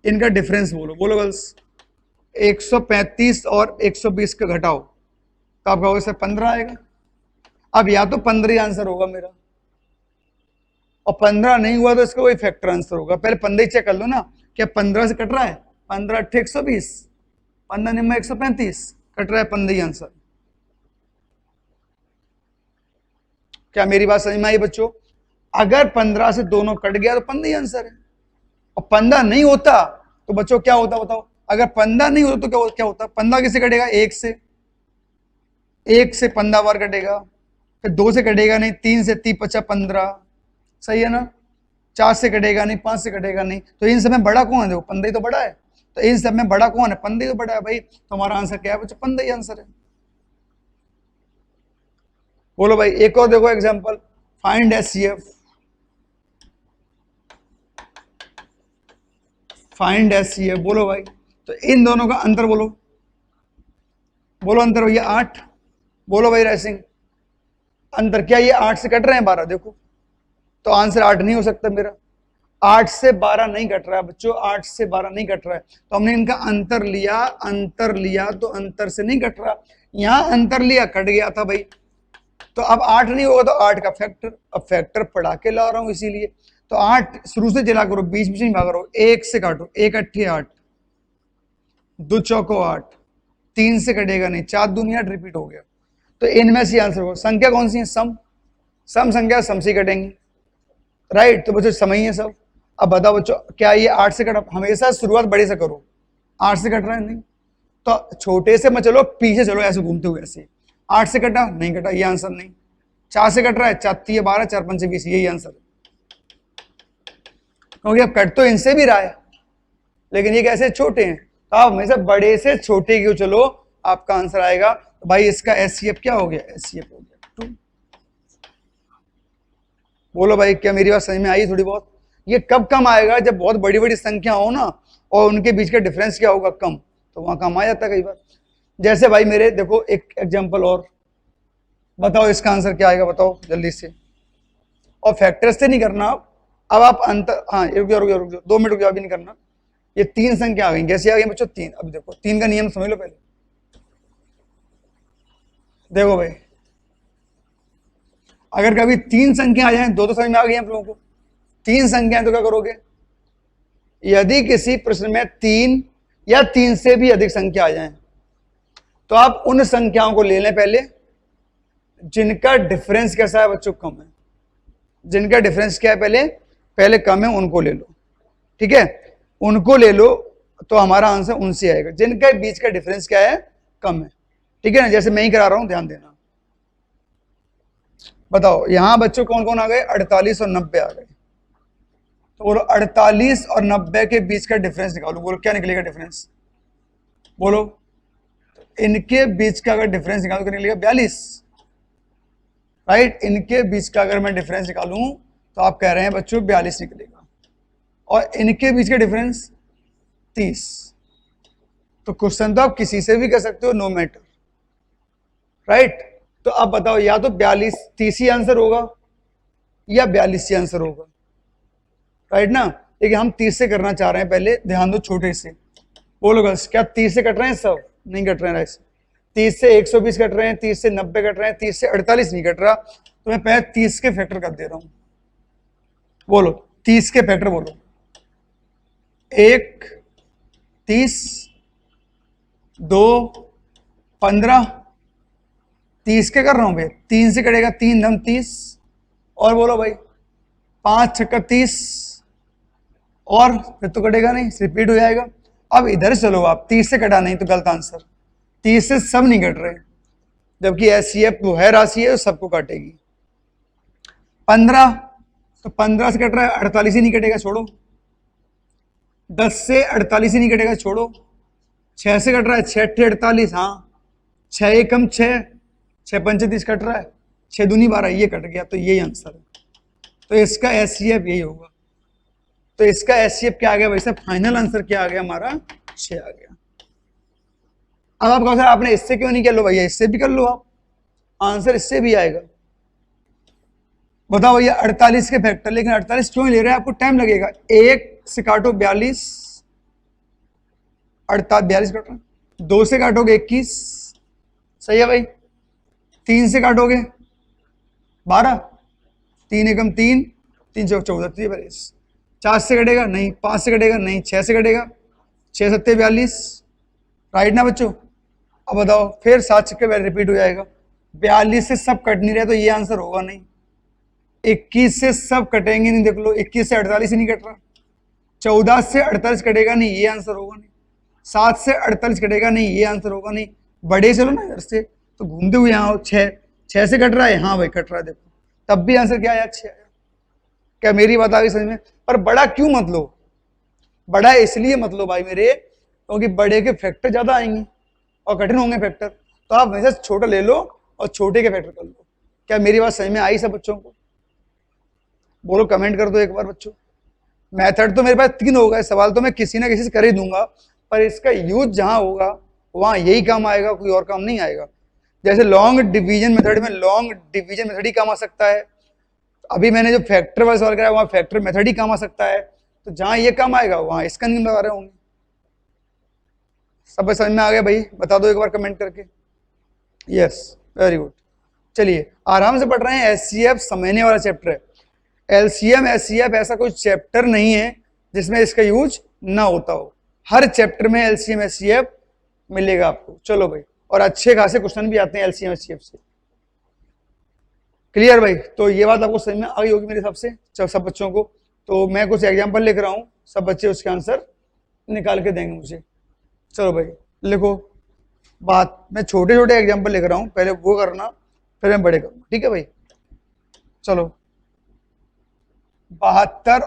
A: इनका डिफरेंस बोलो, बोलो गर्ल्स। 135 और 120 का घटाओ तो आपका वैसे 15 आएगा। अब या तो 15 ही आंसर होगा मेरा, और 15 नहीं हुआ तो इसका कोई फैक्टर आंसर होगा। पहले 15 ही चेक कर लो ना, क्या 15 से कट रहा है, 15 8 120, 15 निम्न 135 कट रहा है, 15 ही आंसर। क्या मेरी बात समझ में आई बच्चों? अगर 15 से दोनों कट गया तो 15 ही आंसर है, और 15 नहीं होता तो बच्चों क्या होता बताओ? अगर 15 नहीं होता तो क्या होता? 15 किससे कटेगा? 1 से 15 बार कटेगा, फिर 2 से कटेगा नहीं, 3 से 3 5 15, सही है ना। 4 से कटेगा नहीं, 5 से कटेगा नहीं, तो इन सब में बड़ा कौन है? देखो 15 ही तो बड़ा है, तो इन सब में बड़ा कौन है? 15 ही तो बड़ा है भाई। तो हमारा आंसर क्या है बच्चों? 15 ही आंसर है। बोलो भाई एक और देखो example, find HCF, find HCF, बोलो भाई। तो इन दोनों का अंतर बोलो, बोलो अंतर भैया 8, बोलो भाई रायसिंह अंतर क्या? ये 8 से कट रहे हैं 12, देखो तो आंसर 8 नहीं हो सकता मेरा, 8 से 12 नहीं कट रहा है बच्चों, 8 से 12 नहीं कट रहा है। तो हमने इनका अंतर लिया तो अंतर से नहीं कट रहा, यहां अंतर लिया कट गया था भाई। तो अब 8 नहीं होगा तो 8 का फैक्टर, अब फैक्टर पढ़ा के ला रहा हूं इसीलिए। तो 8 शुरू से चला करो, बीच बीच में भागा करो, 1 से काटो, 1 8 8, 2 चौको 8, 3 से कटेगा नहीं, 4 दूनी 8 रिपीट हो गया। तो इनमें से आंसर होगा, संख्या कौन सी है? सम संख्या सम से कटेंगी, राइट। तो बच्चों समय है सब। अब बताओ बच्चों क्या ये 8 से कट, हमेशा शुरुआत बड़े से करो, 8 से कट रहा है नहीं, तो छोटे से मत चलो, पीछे चलो ऐसे घूमते हुए ऐसे। 8 से कटा नहीं कटा, ये आंसर नहीं। 4 से कट रहा है, 4 3 12, 4 5 20, यही आंसर है। क्योंकि अब कट तो इनसे भी रहा है, लेकिन ये कैसे छोटे हैं, तो आप हमेशा बड़े से छोटे क्यों चलो, आपका आंसर आएगा। तो भाई इसका एचसीएफ क्या हो गया? एचसीएफ हो गया 2। बोलो भाई क्या मेरी बात समझ में आई थोड़ी बहुत? ये कब कम आएगा? जब बहुत बड़ी बड़ी संख्या हो ना, और उनके बीच का डिफरेंस क्या होगा? कम, तो वहां कम आ जाता है कई बार। जैसे भाई मेरे देखो एक एग्जांपल और बताओ, इसका आंसर क्या आएगा बताओ जल्दी से, और फैक्टर से नहीं करना अब आप अंतर, हाँ रुक जाओ 2 मिनट रुक जाओ, अभी नहीं करना। ये 3 संख्या आ गई, कैसे आ गई बच्चों? 3। अब देखो 3 का नियम समझ लो पहले, देखो भाई अगर कभी 3 संख्या आ जाए, 2 तो समझ में आ गई आप लोगों को, 3 संख्या तो क्या करोगे? यदि किसी प्रश्न में 3 या 3 से भी अधिक संख्या आ जाए, तो आप उन संख्याओं को ले लें पहले जिनका डिफरेंस कैसा है बच्चों? कम है। जिनका डिफरेंस क्या है? पहले कम है, उनको ले लो, ठीक है, उनको ले लो, तो हमारा आंसर उनसे आएगा जिनके बीच का डिफरेंस क्या है? कम है, ठीक है ना। जैसे मैं ही करा रहा हूं, ध्यान देना। बताओ यहां बच्चों कौन कौन आ गए? 48 और 90 आ गए। तो बोलो 48 और 90 के बीच का डिफरेंस निकालो, बोलो क्या निकलेगा डिफरेंस? बोलो इनके बीच का अगर डिफरेंस निकालो क्या निकलेगा? 42, राइट। इनके बीच का अगर मैं डिफरेंस निकालूं तो आप कह रहे हैं बच्चों 42 निकलेगा, और इनके बीच का डिफरेंस 30। तो क्वेश्चन तो आप किसी से भी कर सकते हो, नो मैटर, राइट। तो आप बताओ, या तो 42 30 ही आंसर होगा या 42 ही आंसर होगा, राइट ना। लेकिन हम 30 से करना चाह रहे हैं, पहले ध्यान दो छोटे से। बोलो गर्ल्स, क्या 30 से कट रहे हैं? सब नहीं कट रहे हैं ऐसे। 30 से 120 कट रहे हैं, 30 से 90 कट रहे हैं, 30 से 48 नहीं कट रहा। तो मैं पहले 30 के फैक्टर कर दे रहा हूं। बोलो 30 के फैक्टर बोलो। 1 30, 2 15, 30 के कर रहा हूं भाई। 3 से कटेगा 3 धम 30, और बोलो भाई 5 छक्का 30, और फिर तो कटेगा नहीं, रिपीट हो जाएगा। अब इधर चलो, आप 30 से कटा नहीं तो गलत आंसर। 30 से सब नहीं कट रहे, जबकि एचसीएफ वो है राशि है, सबको काटेगी। 15, तो 15 से कट रहा है, 48 ही नहीं कटेगा, छोड़ो। 10 से 48 ही नहीं कटेगा, छोड़ो। 6 से कट रहा है, 6 अट्ठे 48, हाँ 6 एकम 6, 6 पंचे 30 कट रहा है, 6 दूनी 12, ये कट गया, तो यही आंसर है। तो इसका एचसीएफ यही होगा। तो इसका एचसीएफ क्या आ गया भाई साहब? फाइनल आंसर क्या आ गया हमारा? 6 आ गया। अब आप कहो सर आपने इससे क्यों नहीं किया? लो भैया इससे भी कर लो, आप आंसर इससे भी आएगा। बताओ भैया 48 के फैक्टर, लेकिन 48 क्यों ले रहे हैं? आपको टाइम लगेगा। 1 से काटो 42, 42 कट रहा है। 2 से काटोगे 21, सही है भाई। 3 से काटोगे 12, 3 एकम 3, 3 चौक 14, 42। 4 से कटेगा नहीं, 5 से कटेगा नहीं, 6 से कटेगा, 6 सत्ते 42, राइट ना बच्चों। अब बताओ फिर 7 छक्के रिपीट हो जाएगा। 42 से सब कट नहीं रहे, तो ये आंसर होगा नहीं। 21 से सब कटेंगे नहीं, देख लो 21 से 48 ही नहीं कट रहा। 14 से 48 कटेगा नहीं, ये आंसर होगा नहीं। 7 से 48 कटेगा नहीं, ये आंसर होगा नहीं। बड़े चलो ना इधर से, तो घूमते हुए यहाँ 6 से कट रहा है, हाँ भाई कट रहा है, देखो तब भी आंसर क्या आया? 6 आया। क्या मेरी बात आ गई समझ में? पर बड़ा क्यों मत लो? बड़ा इसलिए मत लो भाई मेरे, क्योंकि बड़े के फैक्टर ज्यादा आएंगे और कठिन होंगे फैक्टर। तो आप वैसे छोटा ले लो और छोटे के फैक्टर कर लो। क्या मेरी बात समझ में आई सब बच्चों को? बोलो कमेंट कर दो एक बार बच्चों। मेथड तो मेरे पास 3 होगा, सवाल तो मैं किसी ना किसी से कर ही दूंगा, पर इसका यूज जहां होगा वहां यही काम आएगा, कोई और काम नहीं आएगा। जैसे लॉन्ग डिवीजन मेथड में लॉन्ग डिवीजन मेथड ही काम आ सकता है। अभी मैंने जो फैक्टर वाला सवाल कराया वहां फैक्टर मेथड ही काम आ सकता है। तो जहां ये काम आएगा वहां इसका नहीं लगा रहे होंगे। सब समझ में आ गया भाई? बता दो एक बार कमेंट करके। Yes, very good. चलिए आराम से पढ़ रहे हैं। एचसीएफ समझने वाला चैप्टर है। एलसीएम एचसीएफ ऐसा कोई चैप्टर नहीं है जिसमें इसका यूज ना होता हो। हर चैप्टर में एलसीएम एचसीएफ मिलेगा आपको। चलो भाई, और अच्छे खासे क्वेश्चन भी आते हैं एलसीएम एचसीएफ से। क्लियर भाई? तो ये बात आपको समझ में आ गई होगी मेरे हिसाब से सब बच्चों को। तो मैं कुछ एग्जाम्पल लिख रहा हूं, सब बच्चे उसके आंसर निकाल के देंगे मुझे। चलो भाई लिखो बात। मैं छोटे छोटे एग्जाम्पल लिख रहा हूं, पहले वो करना फिर मैं बड़े करूंगा, ठीक है भाई? चलो 72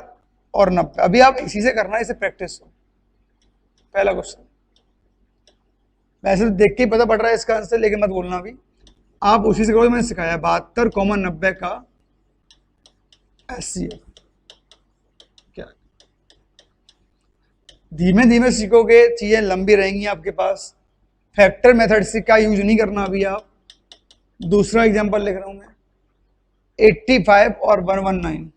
A: और 90, अभी आप इसी से करना है, इसे प्रैक्टिस हो। पहला क्वेश्चन वैसे तो देख के ही पता पड़ रहा है इसका आंसर, लेकिन मत बोलना अभी, आप उसी से करो। मैंने सिखाया 72, 90 का एचसीएफ क्या। धीमे धीमे सीखोगे, चीजें लंबी रहेंगी आपके पास। फैक्टर मेथड से का यूज नहीं करना अभी आप। दूसरा एग्जांपल लिख रहा हूं मैं, 85 और 119।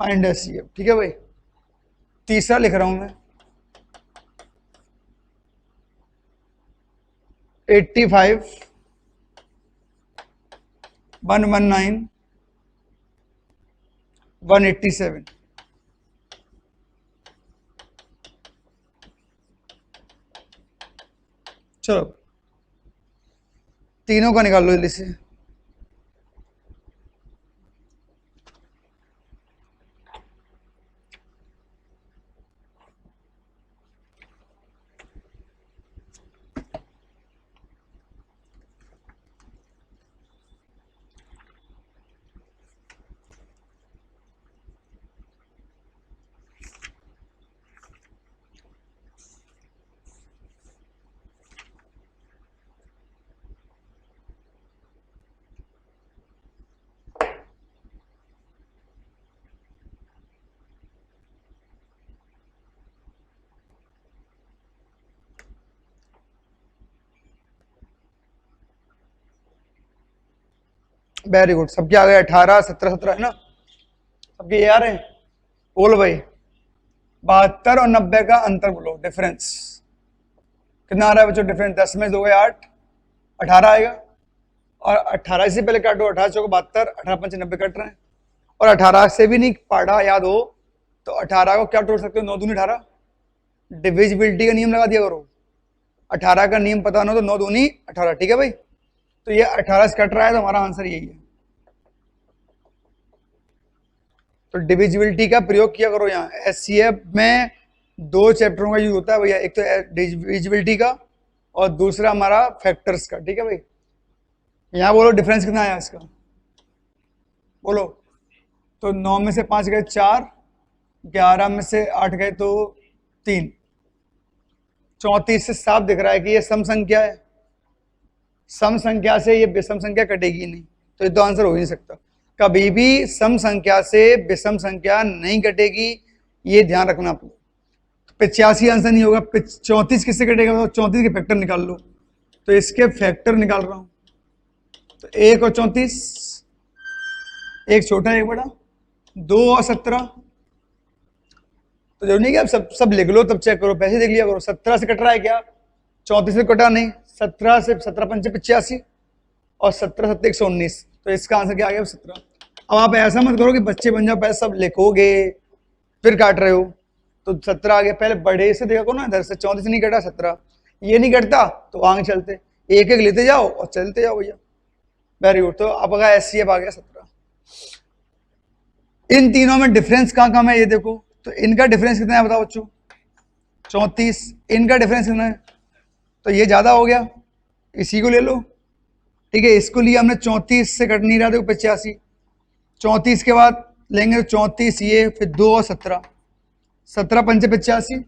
A: फाइंड एचसीएफ, ठीक है भाई? तीसरा लिख रहा हूं मैं, 85, 119, 187। चलो तीनों का निकाल लो जल्दी से। वेरी गुड, सबके आ गए 18, 17, 17 है ना, सबके ये आ रहे हैं। बोलो भाई 72 और 90 का अंतर बोलो, डिफरेंस कितना आ रहा है बच्चों? डिफरेंस 10 में 2 गए 8, 18 आएगा। और 18 से पहले काटो, 18 चौको 72, 18 पंच 90 कट रहे हैं। और 18 से भी नहीं पढ़ा याद हो तो 18 को क्या तोड़ सकते हो? 9 दूनी 18, डिविजिबिलिटी का नियम लगा दिया करो। 18 का नियम पता ना तो 9 दूनी 18, ठीक है भाई। तो ये 18 से कट रहा है तो हमारा आंसर यही है। तो डिविजिबिलिटी का प्रयोग किया करो यहाँ। एचसीएफ में 2 चैप्टरों का यूज होता है भैया, एक तो डिविजिबिलिटी का और दूसरा हमारा फैक्टर्स का, ठीक है भाई। यहाँ बोलो डिफरेंस कितना आया इसका, बोलो। तो 9 में से 5 गए 4, 11 में से 8 गए तो 3, 34 से साफ दिख रहा है कि ये सम संख्या है। सम संख्या से ये विषम संख्या कटेगी नहीं, तो ये तो आंसर हो ही नहीं सकता। कभी भी सम संख्या से विषम संख्या नहीं कटेगी, ये ध्यान रखना आप लोग। 85 आंसर नहीं होगा। 34 किससे कटेगा? तो 34 के फैक्टर निकाल लो। तो इसके फैक्टर निकाल रहा हूं, तो 1 और 34, एक छोटा एक बड़ा, 2 और 17। तो जरूरी नहीं कि आप सब लिख लो तब चेक करो, पैसे देख लिया करो। 17 से कट रहा है क्या? 34 से कटा नहीं। 17 से 17 पंच 85 और 17 7 119, तो इसका आंसर क्या आ गया? 17। अब आप ऐसा मत करो कि बच्चे बन जाओ, पैसे सब लिखोगे फिर काट रहे हो। तो 17 आ गया, पहले बड़े से देखा करो ना, इधर से 34 नहीं कटा 17, ये नहीं कटता तो आगे चलते एक एक लेते जाओ और चलते जाओ भैया। Very good. तो आपका एचसीएफ आ गया 17। इन तीनों में डिफरेंस कहाँ कहाँ है ये देखो। तो इनका डिफरेंस कितना है बताओ बच्चों? 34। इनका डिफरेंस कितना है? तो ये ज्यादा हो गया, इसी को ले लो, ठीक है। इसको लिया हमने 34 से कट नहीं रहा, देखो 85। 34 के बाद लेंगे 34 ये, फिर 2 और 17, 17 पंचे 85,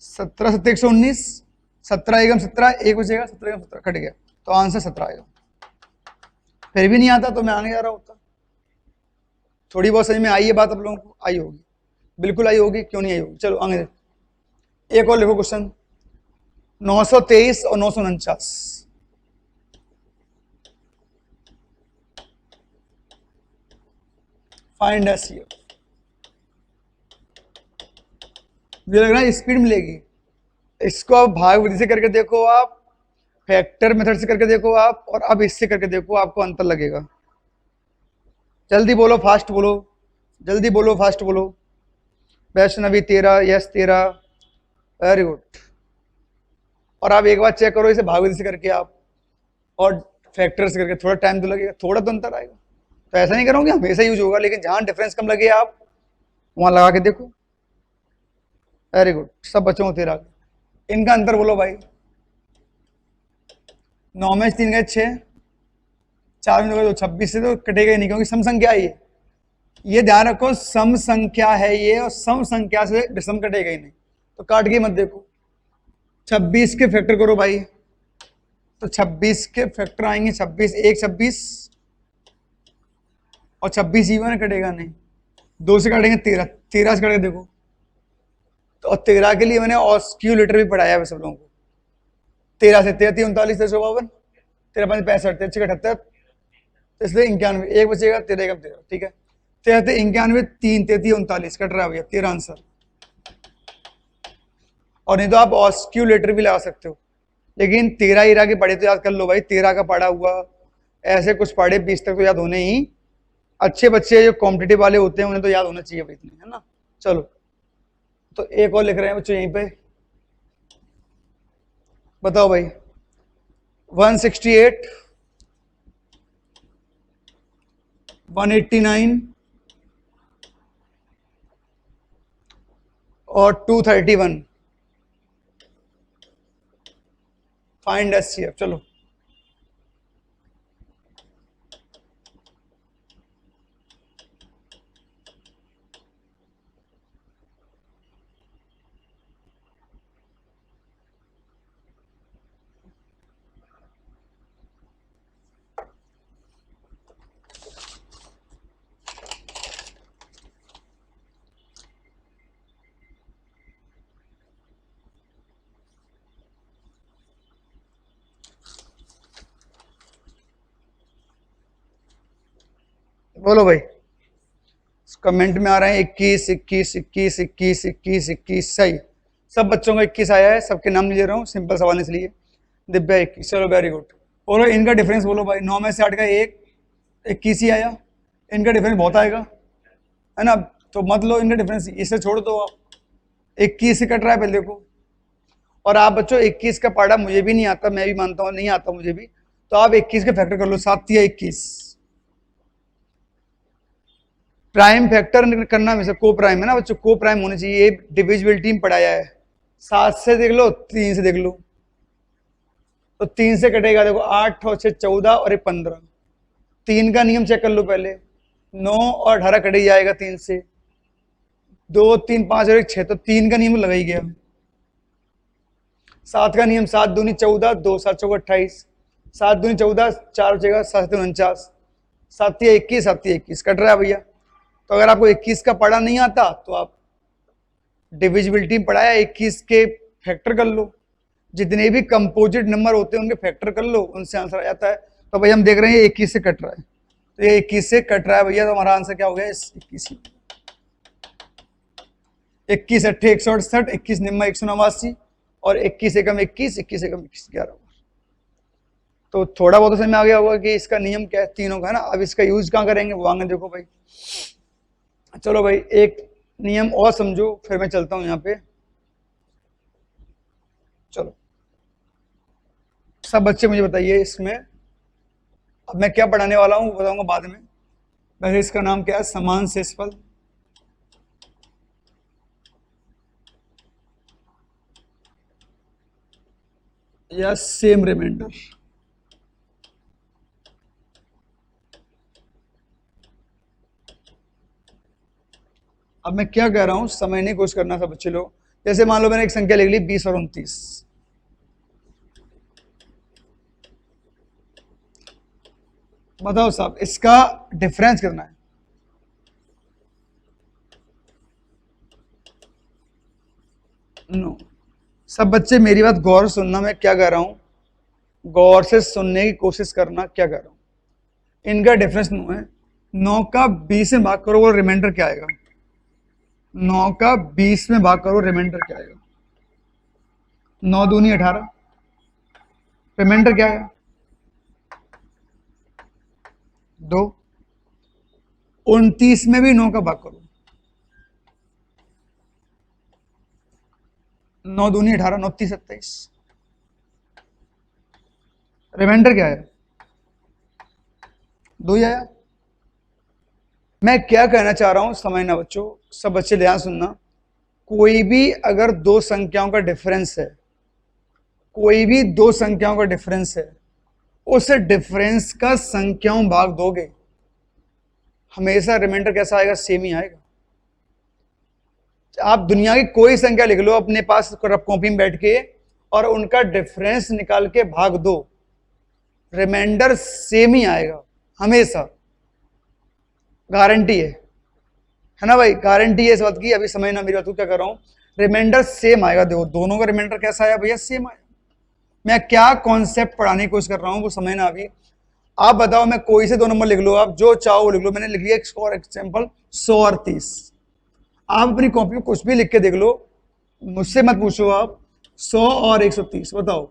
A: 17 7 119, 17 एकम 17, एक बचेगा, 17 एकम 17 कट गया, तो आंसर 17 आएगा। फिर भी नहीं आता तो मैं आने जा रहा होता। थोड़ी बहुत समझ में आई है बात आप लोगों को? आई होगी, बिल्कुल आई होगी, क्यों नहीं आई होगी। चलो आगे एक और लिखो क्वेश्चन। 923 और 949, फाइंड एचसीएफ। मुझे लग रहा है स्पीड मिलेगी। इसको आप भाग विधि से करके देखो, आप फैक्टर मेथड से करके देखो आप, और अब इससे करके देखो, आपको अंतर लगेगा। जल्दी बोलो, फास्ट बोलो, जल्दी बोलो, फास्ट बोलो। Vaishnavi 13, yes 13, very good. और आप एक बार चेक करो इसे भाग विधि से करके आप, और फैक्टर से करके, थोड़ा टाइम तो लगेगा, थोड़ा तो अंतर आएगा। तो ऐसा नहीं करोगे हमेशा यूज होगा, लेकिन जहां डिफरेंस कम लगे आप वहां लगा के देखो। वेरी गुड, सब बच्चों को 13। इनका अंतर बोलो भाई। 9 में 3 गए 6, 4 में 2 गए 26 से तो कटेगा ही नहीं, क्योंकि सम संख्या है ये ध्यान रखो, सम संख्या है ये, और सम संख्या से विषम कटेगा ही नहीं, तो काट के मत देखो। 26 के फैक्टर करो भाई, तो 26 के फैक्टर आएंगे 26 1 26, और 26 इवन कटेगा नहीं, 2 से काटेंगे 13, 13 से काट के देखो। तो 13 के लिए मैंने ऑस्क्यूलेटर भी पढ़ाया है सब लोगों को। 13 से 33 39 53 53 65 63 78, इसलिए 91, एक बचेगा 13 का 13, ठीक है। 13 91 3 33 39 कट रहा है भैया, 13 आंसर। और नहीं तो आप ऑस्क्यूलेटर भी लगा सकते हो, लेकिन 13 हीरा के पढ़े तो याद कर लो भाई। 13 का पढ़ा हुआ ऐसे कुछ पढ़े 20 तक तो याद होने ही। अच्छे बच्चे जो कॉम्पिटिटिव वाले होते हैं उन्हें तो याद होना चाहिए भाई इतने, है ना। चलो तो एक और लिख रहे हैं बच्चों यहीं पे, बताओ भाई। 168, 189 और 231, फाइंड एचसीएफ। चलो बोलो भाई, कमेंट में आ रहे हैं 21 21 21 21 21 21, सही। सब बच्चों का 21 आया है, सबके नाम नहीं ले रहा हूँ, सिंपल सवाल इसलिए। दिव्या 21, चलो वेरी गुड। बोलो इनका डिफरेंस बोलो भाई, 9 में से 8 का 21 ही आया, इनका डिफरेंस बहुत आएगा, है ना। तो मत लो इनका डिफरेंस, इसे छोड़ दो आप, 21 से कट रहा है पहले देखो। और आप बच्चों 21 का पढ़ा मुझे भी नहीं आता, मैं भी मानता हूँ नहीं आता मुझे भी, तो आप 21 के फैक्टर कर लो, 7 या 21। प्राइम फैक्टर करना हमेशा को प्राइम है ना बच्चों, को प्राइम होनी चाहिए, ये डिविजिबिलिटी में पढ़ाया है। 7 से देख लो, 3 से देख लो, तो 3 से कटेगा देखो 8 और 6 14 और 1 15। 3 का नियम चेक कर लो पहले, 9 और 18 कट ही जाएगा 3 से, 2 3 5 और 1 6, तो 3 का नियम लगा ही गया। 7 का नियम, 7 दूनी 14, 2 7 चौका 28, 7 दूनी 14, 4 बचेगा 7 49, 7 या 21, 7 या 21 कट रहा है भैया। तो अगर आपको 21 का पढ़ा नहीं आता तो आप डिविजिबिलिटी पढ़ाया, 21 के फैक्टर कर लो, जितने भी कंपोजिट नंबर होते हैं उनके फैक्टर कर लो, उनसे आंसर आ जाता है। तो भाई हम देख रहे हैं 21 से कट रहा है, तो ये 21 से कट रहा है भैया, तो हमारा आंसर क्या हो गया 21। 21 अट्ठे 168, 21 निम्मा 189 और 21 एकम 21, 21 एकम 21 11। तो थोड़ा बहुत समझ में आ गया होगा कि इसका नियम क्या है तीनों का, है ना। अब इसका यूज कहाँ करेंगे वो आगे देखो भाई। चलो भाई एक नियम और समझो, फिर मैं चलता हूं यहाँ पे। चलो सब बच्चे मुझे बताइए, इसमें अब मैं क्या पढ़ाने वाला हूँ बताऊंगा बाद में। वैसे इसका नाम क्या है, समान शेषफल या सेम रिमाइंडर। अब मैं क्या कह रहा हूं समझने की कोशिश करना सब बच्चे लोग। जैसे मान लो मैंने एक संख्या लिख ली 20 और 29, बताओ साहब इसका डिफरेंस कितना है। नो, सब बच्चे मेरी बात गौर से सुनना, मैं क्या कह रहा हूं गौर से सुनने की कोशिश करना, क्या कह रहा हूं। इनका डिफरेंस 9 है, 9 का 20 में भाग करो वो रिमाइंडर क्या आएगा, 9 का 20 में भाग करो रिमाइंडर क्या आएगा, 9 दूनी 18, रिमाइंडर क्या आएगा 2। 29 में भी 9 का भाग करो, 9 दूनी 18, 9 30 27, रिमाइंडर क्या है 2 ही आया। मैं क्या कहना चाह रहा हूं समझना बच्चों, सब बच्चे ध्यान सुनना। कोई भी अगर दो संख्याओं का डिफरेंस है, कोई भी दो संख्याओं का डिफरेंस है, उस डिफरेंस का संख्याओं भाग दोगे, हमेशा रिमाइंडर कैसा आएगा, सेम ही आएगा। आप दुनिया की कोई संख्या लिख लो अपने पास कॉपी में बैठ के और उनका डिफरेंस निकाल के भाग दो, रिमाइंडर सेम ही आएगा हमेशा, गारंटी है ना भाई, गारंटी है इस बात की। अभी समझना मेरी बात को, क्या कर रहा हूं, रिमाइंडर सेम आएगा। देखो दोनों का रिमाइंडर कैसा आया भैया, सेम आया। मैं क्या कॉन्सेप्ट पढ़ाने की कोशिश कर रहा हूं वो समझना। अभी आप बताओ, मैं कोई से दो नंबर लिख लो, आप जो चाहो वो लिख लो। मैंने लिख लिया फॉर एग्जाम्पल 100 और 30, आप अपनी कॉपी में कुछ भी लिख के देख लो, मुझसे मत पूछो आप। 100 और 130 बताओ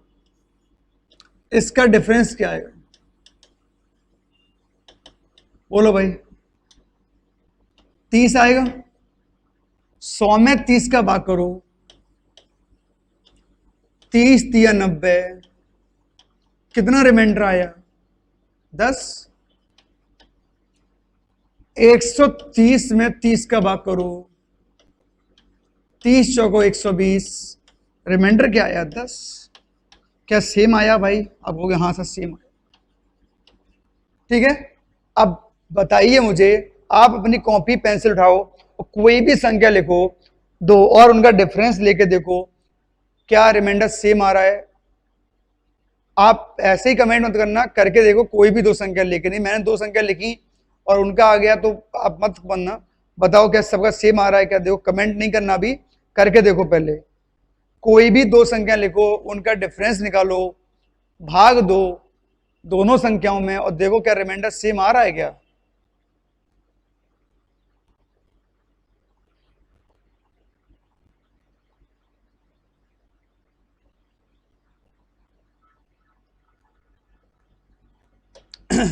A: इसका डिफरेंस क्या आएगा, बोलो भाई। 30 आएगा, 100 में 30 का भाग करो, 30 दिया 90, कितना रिमाइंडर आया 10। 130 में 30 का भाग करो, 30 चौको 120, रिमाइंडर क्या आया 10। क्या सेम आया भाई, अब हो गया हाँ सर सेम आया, ठीक है। अब बताइए मुझे, आप अपनी कॉपी पेंसिल उठाओ और कोई भी संख्या लिखो दो और उनका डिफरेंस लेके देखो क्या रिमाइंडर सेम आ रहा है। आप ऐसे ही कमेंट मत करना, करके देखो कोई भी दो संख्या लेके। नहीं मैंने दो संख्या लिखी और उनका आ गया तो आप मत बनना, बताओ क्या सबका सेम आ रहा है क्या। देखो कमेंट नहीं करना, अभी करके देखो पहले। कोई भी दो संख्या लिखो, उनका डिफरेंस निकालो, भाग दो दोनों संख्याओं में और देखो क्या रिमाइंडर सेम आ रहा है क्या। हाँ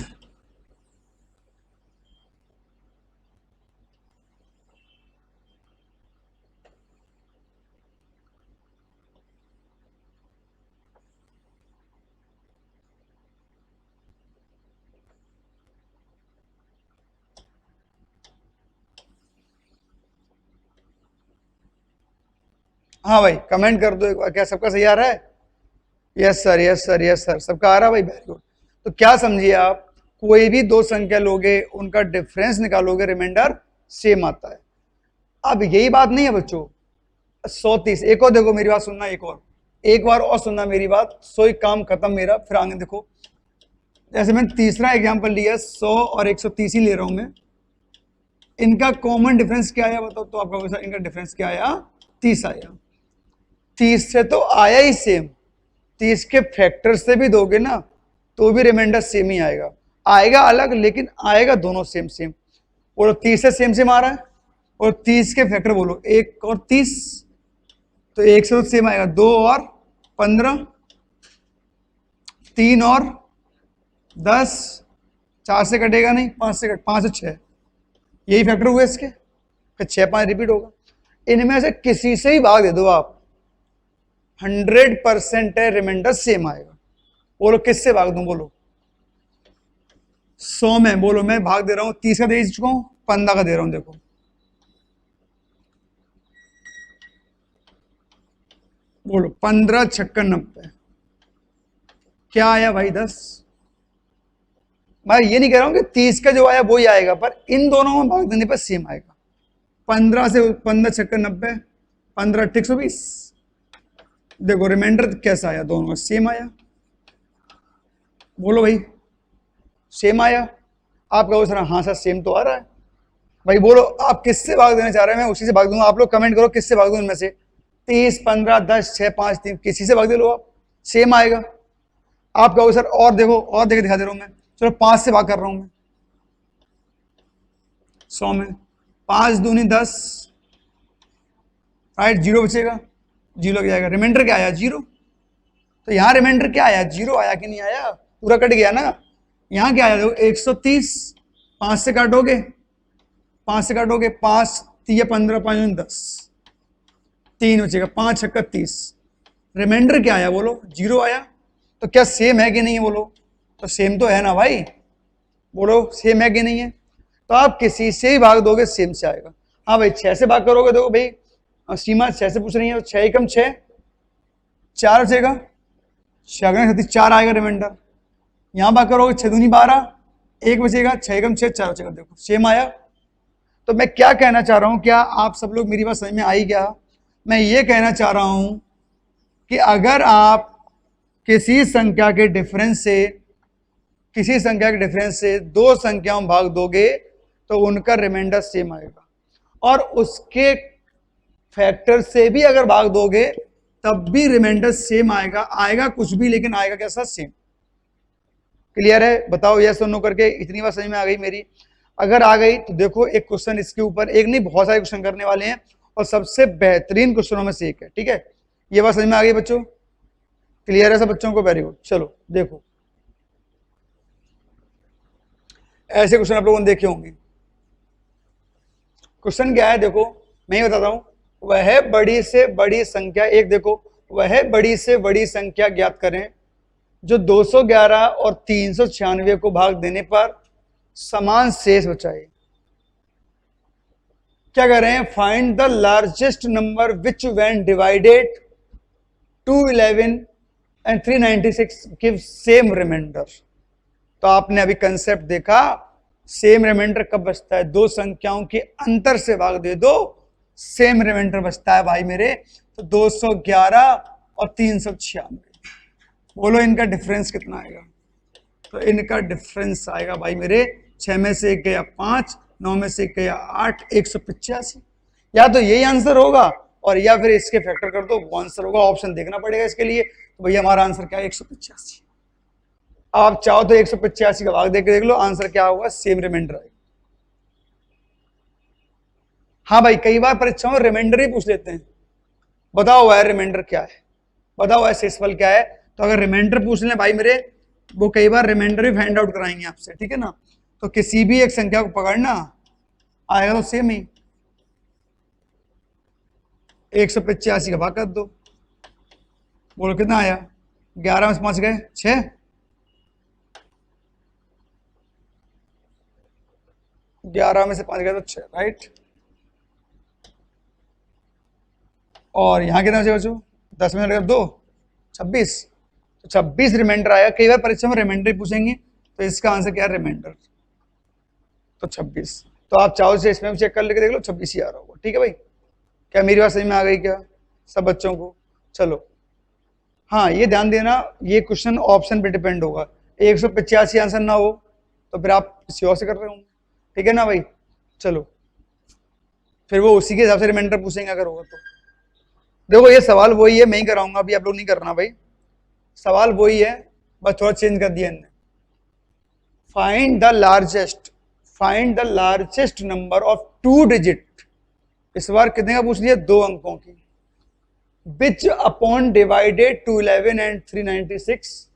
A: भाई कमेंट कर दो एक बार, क्या सबका सही आ रहा है? Yes sir, yes sir, yes sir, सबका आ रहा है भाई, वेरी गुड। तो क्या समझिए आप, कोई भी दो संख्या लोगे, उनका डिफरेंस निकालोगे, रिमाइंडर सेम आता है। अब यही बात नहीं है बच्चों, 130, एक और देखो मेरी बात सुनना, एक बार और सुनना मेरी बात, 100 काम खत्म मेरा, फिर आगे देखो। जैसे मैंने तीसरा एग्जाम्पल लिया, 100 और 130 ही ले रहा हूं मैं, इनका कॉमन डिफरेंस क्या आया बताओ तो आपका, इनका डिफरेंस क्या आया? 30 आया। 30 से तो आया ही सेम, 30 के फैक्टर से भी दोगे ना तो भी रिमाइंडर सेम ही आएगा, आएगा अलग लेकिन आएगा दोनों सेम सेम। और 30 से सेम सेम आ रहा है, और 30 के फैक्टर बोलो 1 और 30, तो 1 से तो सेम आएगा, 2 और 15, 3 और 10, 4 से कटेगा नहीं, 5 से 5 से 6, यही फैक्टर हुए इसके, फिर 6 5 रिपीट होगा। इनमें से किसी से ही भाग दे दो आप, 100% है रिमाइंडर सेम आएगा। बोलो किससे भाग दूं, बोलो 100 में, बोलो मैं भाग दे रहा हूं, 30 का दे चुका हूं, 15 का दे रहा हूं, देखो बोलो 15 56 90, क्या आया भाई? 10। मैं ये नहीं कह रहा हूं कि 30 का जो आया वो ही आएगा, पर इन दोनों में भाग देने पर सेम आएगा। 15 से 15 56 90, 15 120, देखो रिमाइंडर कैसा आया, दोनों का सेम आया। बोलो भाई सेम आया? आप कहो सर हाँ सर सेम तो आ रहा है भाई, बोलो आप किससे भाग देना चाह रहे हैं, मैं उसी से भाग दूंगा। आप लोग कमेंट करो किससे भाग दूं इनमें से, 30 15 10 6 5 3, किसी से भाग दे लो आप, सेम आएगा। आप कहो सर और देखो, और देख दिखा दे रहा हूं मैं, चलो 5 से भाग कर रहा हूं मैं, 100 में 5 दूनी 10, राइट, 0 बचेगा, 0 लग जाएगा, रिमाइंडर क्या आया? 0। तो यहाँ रिमाइंडर क्या आया? 0 आया कि नहीं आया? पूरा कट गया ना। यहाँ क्या आया देखो, 130, 5 से काटोगे, 5 से काटोगे, 5 3 15 5 10, 3 बचेगा, 5 6 30, रिमाइंडर क्या आया? बोलो 0 आया। तो क्या सेम है कि नहीं है? बोलो तो सेम तो है ना भाई, बोलो सेम है कि नहीं है? तो आप किसी से ही भाग दोगे सेम से आएगा। हाँ भाई 6 से भाग करोगे, देखो भाई सीमा 6 से पूछ रही है, 6 कम 6, 4 बचेगा, 4 आएगा रिमाइंडर। यहां भाग करोगे 6 दूनी 12, 1 बचेगा, 6 कम 6 4 बचेगा, देखो सेम आया। तो मैं क्या कहना चाह रहा हूं, क्या आप सब लोग मेरी बात समझ में आई क्या? मैं ये कहना चाह रहा हूं कि अगर आप किसी संख्या के डिफरेंस से दो संख्याओं में भाग दोगे तो उनका रिमाइंडर सेम आएगा, और उसके फैक्टर से भी अगर भाग दोगे तब भी रिमाइंडर सेम आएगा, आएगा कुछ भी लेकिन आएगा कैसा? सेम। क्लियर है? बताओ यस और नो करके, इतनी बात समझ में आ गई मेरी? अगर आ गई तो देखो एक क्वेश्चन इसके ऊपर, एक नहीं बहुत सारे क्वेश्चन करने वाले हैं, और सबसे बेहतरीन क्वेश्चनों में से एक है, ठीक है? ये बात समझ में आ गई बच्चों? क्लियर है सब बच्चों को? Very good. चलो देखो, ऐसे क्वेश्चन आप लोगों ने देखे होंगे। क्वेश्चन क्या है देखो, मैं ही बताता हूं। वह बड़ी से बड़ी संख्या, एक देखो, वह बड़ी से बड़ी संख्या ज्ञात करें जो 211 और 396 को भाग देने पर समान शेष बचाए। क्या कर रहे हैं? Find the largest number which when divided 211 and 396 give same remainder. तो आपने अभी कंसेप्ट देखा, सेम रिमाइंडर कब बचता है? दो संख्याओं के अंतर से भाग दे दो, सेम रिमाइंडर बचता है भाई मेरे। तो 211 और 396, बोलो इनका डिफरेंस कितना आएगा? तो इनका डिफरेंस आएगा भाई मेरे, 6 में से 1 गया 5, 9 में से 1 गया 8, 185। या तो यही आंसर होगा, और या फिर इसके फैक्टर कर दो, वो आंसर होगा। ऑप्शन देखना पड़ेगा इसके लिए। तो भैया हमारा आंसर क्या है? 185। आप चाहो तो 185 का भाग देख लो, आंसर क्या होगा? सेम रिमाइंडर आएगा। हाँ भाई कई बार परीक्षाओं में रिमाइंडर ही पूछ लेते हैं, बताओ वह रिमाइंडर क्या है, बताओ वह शेषफल क्या है। तो अगर रिमाइंडर पूछ लें भाई मेरे, वो कई बार रिमाइंडर भी फाइंड आउट कराएंगे आपसे, ठीक है ना। तो किसी भी एक संख्या को पकड़ना, आएगा तो सेम ही, 185 का भाग कर दो, बोलो कितना आया, 11 में से 5 गए 6, 11 में से 5 गए तो 6, राइट। और यहाँ कितना बचे बच्चों, 10 में लगा 2, 26, तो 26 रिमाइंडर आया। कई बार परीक्षा में रिमाइंडर ही पूछेंगे, तो इसका आंसर क्या है, रिमाइंडर, तो 26। तो आप चाहो से इसमें भी चेक कर लेके देख लो, 26 ही आ रहा होगा, ठीक है भाई। क्या मेरी बात समझ में आ गई क्या सब बच्चों को? चलो हाँ, ये ध्यान देना, ये क्वेश्चन ऑप्शन पे डिपेंड होगा, 185 आंसर ना हो तो फिर आप किसी और से कर रहे होंगे, ठीक है ना भाई। चलो फिर वो उसी के हिसाब से रिमाइंडर पूछेंगे अगर होगा तो। देखो ये सवाल वही है, मैं ही कराऊंगा, अभी आप लोग नहीं करना भाई, सवाल वही है, बस थोड़ा चेंज कर दिया इनने। Find the largest number of 2 digit, इस बार कितने का पूछ लिया, 2 अंकों की, which upon divided 211 and 396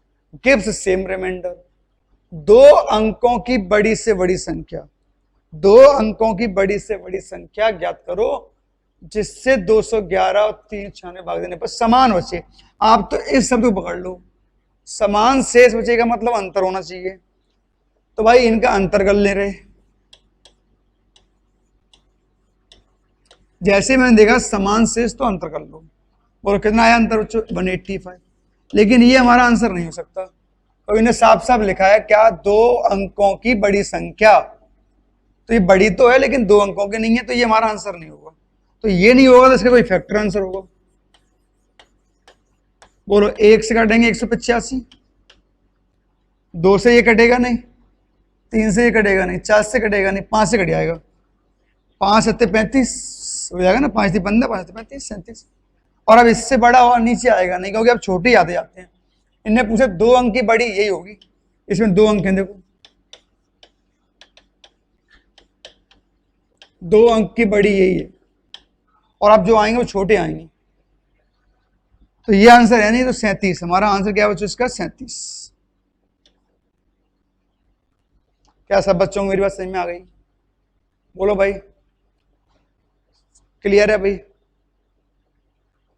A: gives same remainder. 2 अंकों की बड़ी से बड़ी संख्या, 2 अंकों की बड़ी से बड़ी संख्या ज्ञात करो जिससे 211 और 396 भाग देने पर समान बचे। आप तो इस शब्द को पकड़ लो, समान शेष बचेगा मतलब अंतर होना चाहिए, तो भाई इनका अंतर कर ले रहे। जैसे मैंने देखा समान शेष तो अंतर कर लो, बोलो कितना आया अंतर बच्चों, 185। लेकिन ये हमारा आंसर नहीं हो सकता, तो इन्हें साफ साफ लिखा है क्या, 2 अंकों की बड़ी संख्या, तो ये बड़ी तो है लेकिन 2 अंकों की नहीं है, तो ये हमारा आंसर नहीं होगा। तो ये नहीं होगा तो इसका कोई फैक्टर आंसर होगा। बोलो 1 से काटेंगे 185, 2 से ये कटेगा नहीं, 3 से ये कटेगा नहीं, 4 से कटेगा नहीं, 5 से कट जाएगा, 5 7 35 हो जाएगा ना, 5 3 15, 5 35 37। और अब इससे बड़ा और नीचे आएगा नहीं, क्योंकि अब छोटे आते जाते हैं। इनने पूछे 2 अंक की बड़ी, यही होगी, इसमें 2 अंक हैं, देखो 2 अंक की बड़ी यही है, और अब जो आएंगे वो छोटे आएंगे, तो ये आंसर है नहीं, तो 37 हमारा आंसर क्या बच्चों इसका, 37। क्या सब बच्चों को मेरी बात समझ में आ गई? बोलो भाई, क्लियर है भाई?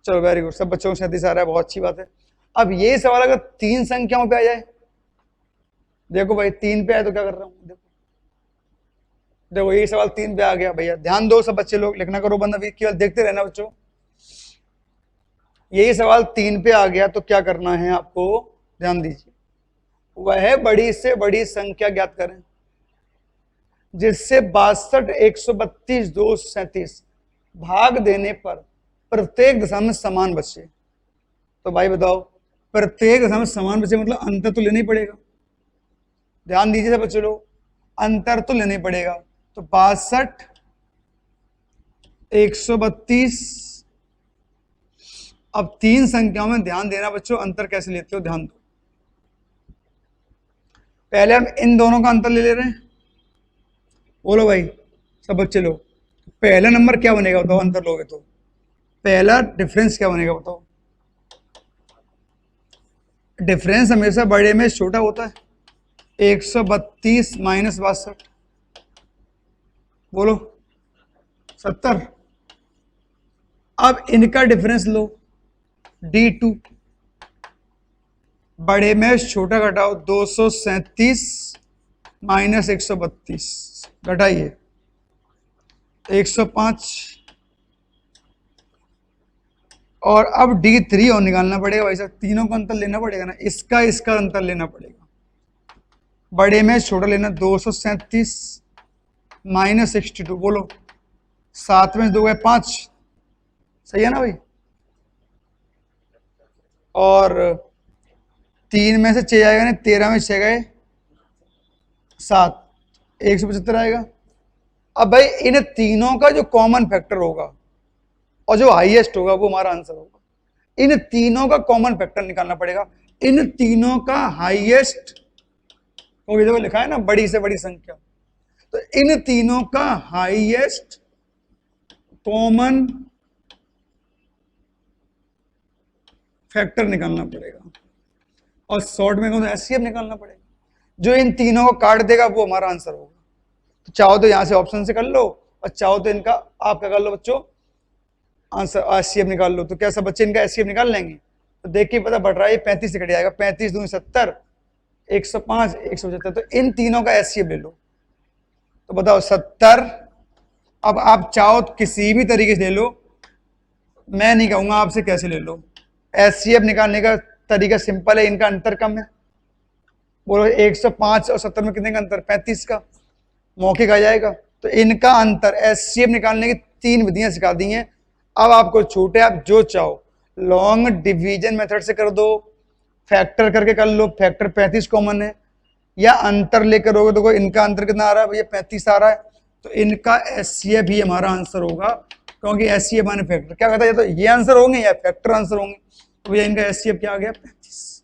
A: चलो वेरी गुड, सब बच्चों को 37 आ रहा है, बहुत अच्छी बात है। अब ये सवाल अगर 3 संख्याओं पे आ जाए, देखो भाई 3 पे आए तो क्या कर रहा हूं, देखो देखो ये सवाल 3 पे आ गया भैया, ध्यान दो सब बच्चे लोग, लिखना करो बंद, अभी केवल देखते रहना बच्चों। यही सवाल 3 पे आ गया तो क्या करना है आपको, ध्यान दीजिए, वह बड़ी से बड़ी संख्या ज्ञात करें जिससे 62 132 237 भाग देने पर प्रत्येक दशा में समान बचे। तो भाई बताओ, प्रत्येक दशा में समान बचे मतलब अंतर तो लेना ही पड़ेगा, ध्यान दीजिए बच्चे लोग, अंतर तो लेना ही पड़ेगा। तो 62 132, अब 3 संख्याओं में ध्यान देना बच्चों, अंतर कैसे लेते हो ध्यान दो। पहले हम इन दोनों का अंतर ले रहे हैं, बोलो भाई सब बच्चे लोग, पहला नंबर क्या बनेगा बताओ, अंतर लोगे तो पहला डिफरेंस क्या बनेगा बताओ। डिफरेंस हमेशा बड़े में छोटा होता है, 132 माइनस 62, बोलो 70। अब इनका डिफरेंस लो, D2, बड़े में छोटा घटाओ, 237 माइनस 132 घटाइए 105, और अब D3 और निकालना पड़ेगा भाई साहब, तीनों का अंतर लेना पड़ेगा ना, इसका इसका अंतर लेना पड़ेगा, बड़े में छोटा लेना, 237 माइनस 62, बोलो 7 में 2 गए 5, सही है ना भाई, और 3 में से 6 आएगा नहीं, 13 में 6 गए 7, 175 आएगा। अब भाई इन तीनों का जो कॉमन फैक्टर होगा और जो हाईएस्ट होगा वो हमारा आंसर होगा। इन तीनों का कॉमन फैक्टर निकालना पड़ेगा, इन तीनों का हाईएस्ट, क्योंकि देखो लिखा है ना बड़ी से बड़ी संख्या, तो इन तीनों का हाईएस्ट कॉमन फैक्टर निकालना पड़ेगा। और शॉर्ट में कहूँ तो एचसीएफ निकालना पड़ेगा। जो इन तीनों को काट देगा वो हमारा आंसर होगा। तो चाहो तो यहाँ से ऑप्शन से कर लो और चाहो तो इनका आपका कर लो बच्चों, आंसर एचसीएफ निकाल लो। तो क्या सब बच्चे इनका एचसीएफ निकाल लेंगे? तो देखिए पता बढ़ रहा है 35 से कट जाएगा, 35 दूनी 70, 105, 175। तो इन तीनों का एचसीएफ ले लो। तो बताओ 70। अब आप चाहो तो किसी भी तरीके से ले लो, मैं नहीं कहूंगा आपसे कैसे ले लो। एचसीएफ निकालने का तरीका सिंपल है, इनका अंतर कम है। बोलो 105 और 70 में कितने का अंतर? 35 का। मौखिक आ जाएगा। तो इनका अंतर एचसीएफ निकालने की 3 विधियां सिखा दी हैं। अब आपको छूट है, आप जो चाहो लॉन्ग डिवीजन मेथड से कर दो, फैक्टर करके कर लो, फैक्टर 35 कॉमन है, या अंतर लेकर होगे। देखो इनका अंतर कितना आ रहा है भैया? 35 आ रहा है। तो इनका एचसीएफ ही हमारा आंसर होगा, क्योंकि एचसीएफ माने फैक्टर। क्या कहता है? तो ये आंसर होंगे या फैक्टर आंसर होंगे। तो भैया इनका एचसीएफ क्या आ गया? 35।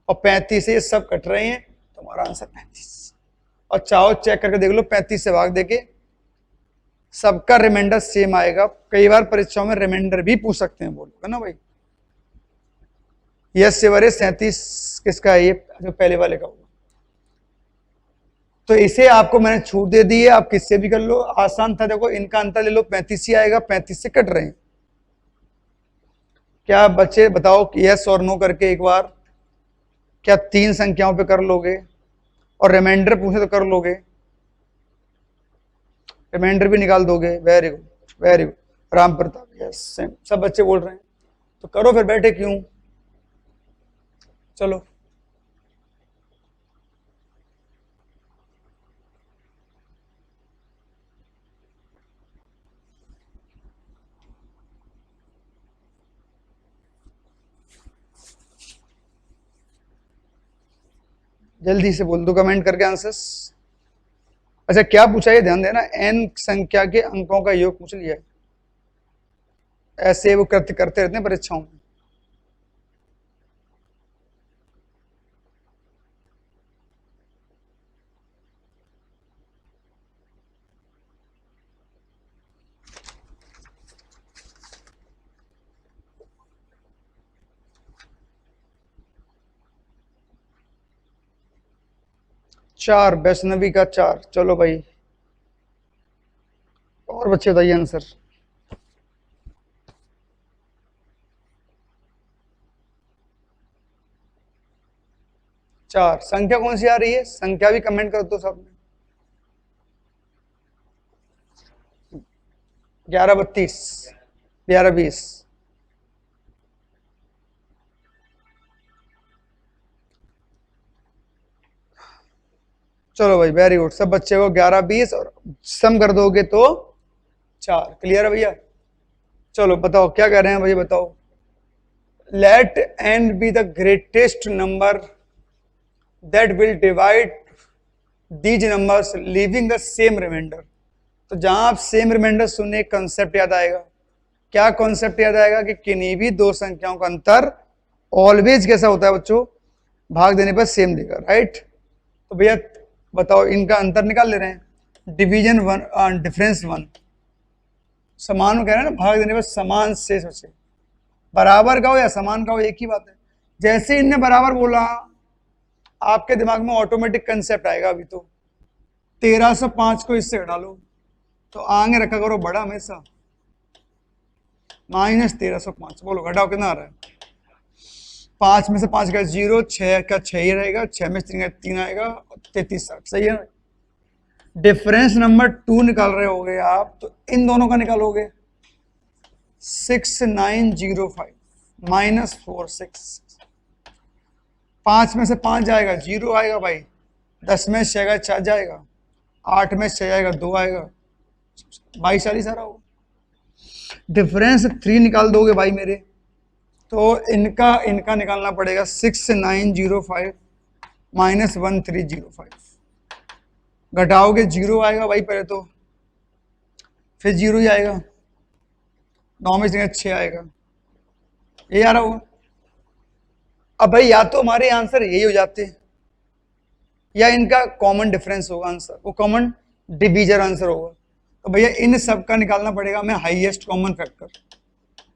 A: और 35 से ये सब कट रहे हैं, तो हमारा आंसर 35। और चाहो चेक करके देख लो, 35 से भाग देके सबका रिमाइंडर सेम आएगा। कई बार परीक्षाओं में रिमाइंडर भी पूछ सकते हैं, बोलो ना भाई। यस सेवर 37 किसका है? ये जो पहले वाले का होगा। तो इसे आपको मैंने छूट दे दी है, आप किससे भी कर लो, आसान था। देखो इनका अंतर ले लो, 35 ही आएगा, 35 से कट रहे हैं। क्या बच्चे बताओ यस और नो करके एक बार, क्या 3 संख्याओं पे कर लोगे? और रिमाइंडर पूछे तो कर लोगे, रिमाइंडर भी निकाल दोगे। Very good, very good, Ram Pratap. Yes same, सब बच्चे बोल रहे हैं। तो करो फिर, बैठे क्यों? चलो जल्दी से बोल दो कमेंट करके आंसर्स। अच्छा क्या पूछा है ध्यान देना, n संख्या के अंकों का योग पूछ लिया है। ऐसे वो करते रहते हैं परीक्षाओं में। चार, वैष्णवी का 4। चलो भाई और बच्चे बताइए आंसर। 4 संख्या कौन सी आ रही है? संख्या भी कमेंट कर दो सब में। 11 32, 11 20। चलो भाई वेरी गुड, सब बच्चे को 11 20 और सम कर दोगे तो 4। क्लियर है भैया? चलो बताओ क्या कह रहे हैं भैया, बताओ। Let n be the greatest number that will divide these numbers leaving the same remainder. तो जहां आप सेम रिमाइंडर सुने, कॉन्सेप्ट याद आएगा। क्या कॉन्सेप्ट याद आएगा? कि किन्हीं भी 2 संख्याओं का अंतर ऑलवेज कैसा होता है बच्चों? भाग देने पर सेम देगा, राइट? तो भैया बताओ इनका अंतर निकाल ले रहे हैं। Division 1, difference 1। समान कह रहे हैं ना, भाग देने पर समान शेष बचे। बराबर का हो या समान का हो एक ही बात है। जैसे इनने बराबर बोला, आपके दिमाग में ऑटोमेटिक कंसेप्ट आएगा। अभी तो 1305 को इससे घटा लो, तो आगे रखा करो बड़ा हमेशा, -1305। बोलो घटाओ कितना आ रहा है? 5 में से 5 का 0, 6 का 6 ही रहेगा, 6 में से 3 का 3 आएगा, 33 60। सही है। डिफरेंस नंबर 2 निकाल रहे होगे आप, तो इन दोनों का निकालोगे। 6905 -46। 5 में से 5 जाएगा, 0 आएगा भाई। 10 में 6 का 4 जाएगा, 8 में 6 जाएगा, 2 आएगा, 22 40 आ रहा होगा। डिफरेंस 3 निकाल दोगे भाई मेरे, तो इनका निकालना पड़ेगा। 6905 -1305। घटाओगे 0 आएगा भाई पहले तो, फिर 0 ही आएगा, 9 में से 6 आएगा, ये आ रहा होगा। अब भाई या तो हमारे आंसर यही हो जाते हैं, या इनका कॉमन डिफरेंस होगा आंसर, वो कॉमन डिवीजन आंसर होगा। तो भैया इन सब का निकालना पड़ेगा हमें हाईएस्ट कॉमन फैक्टर।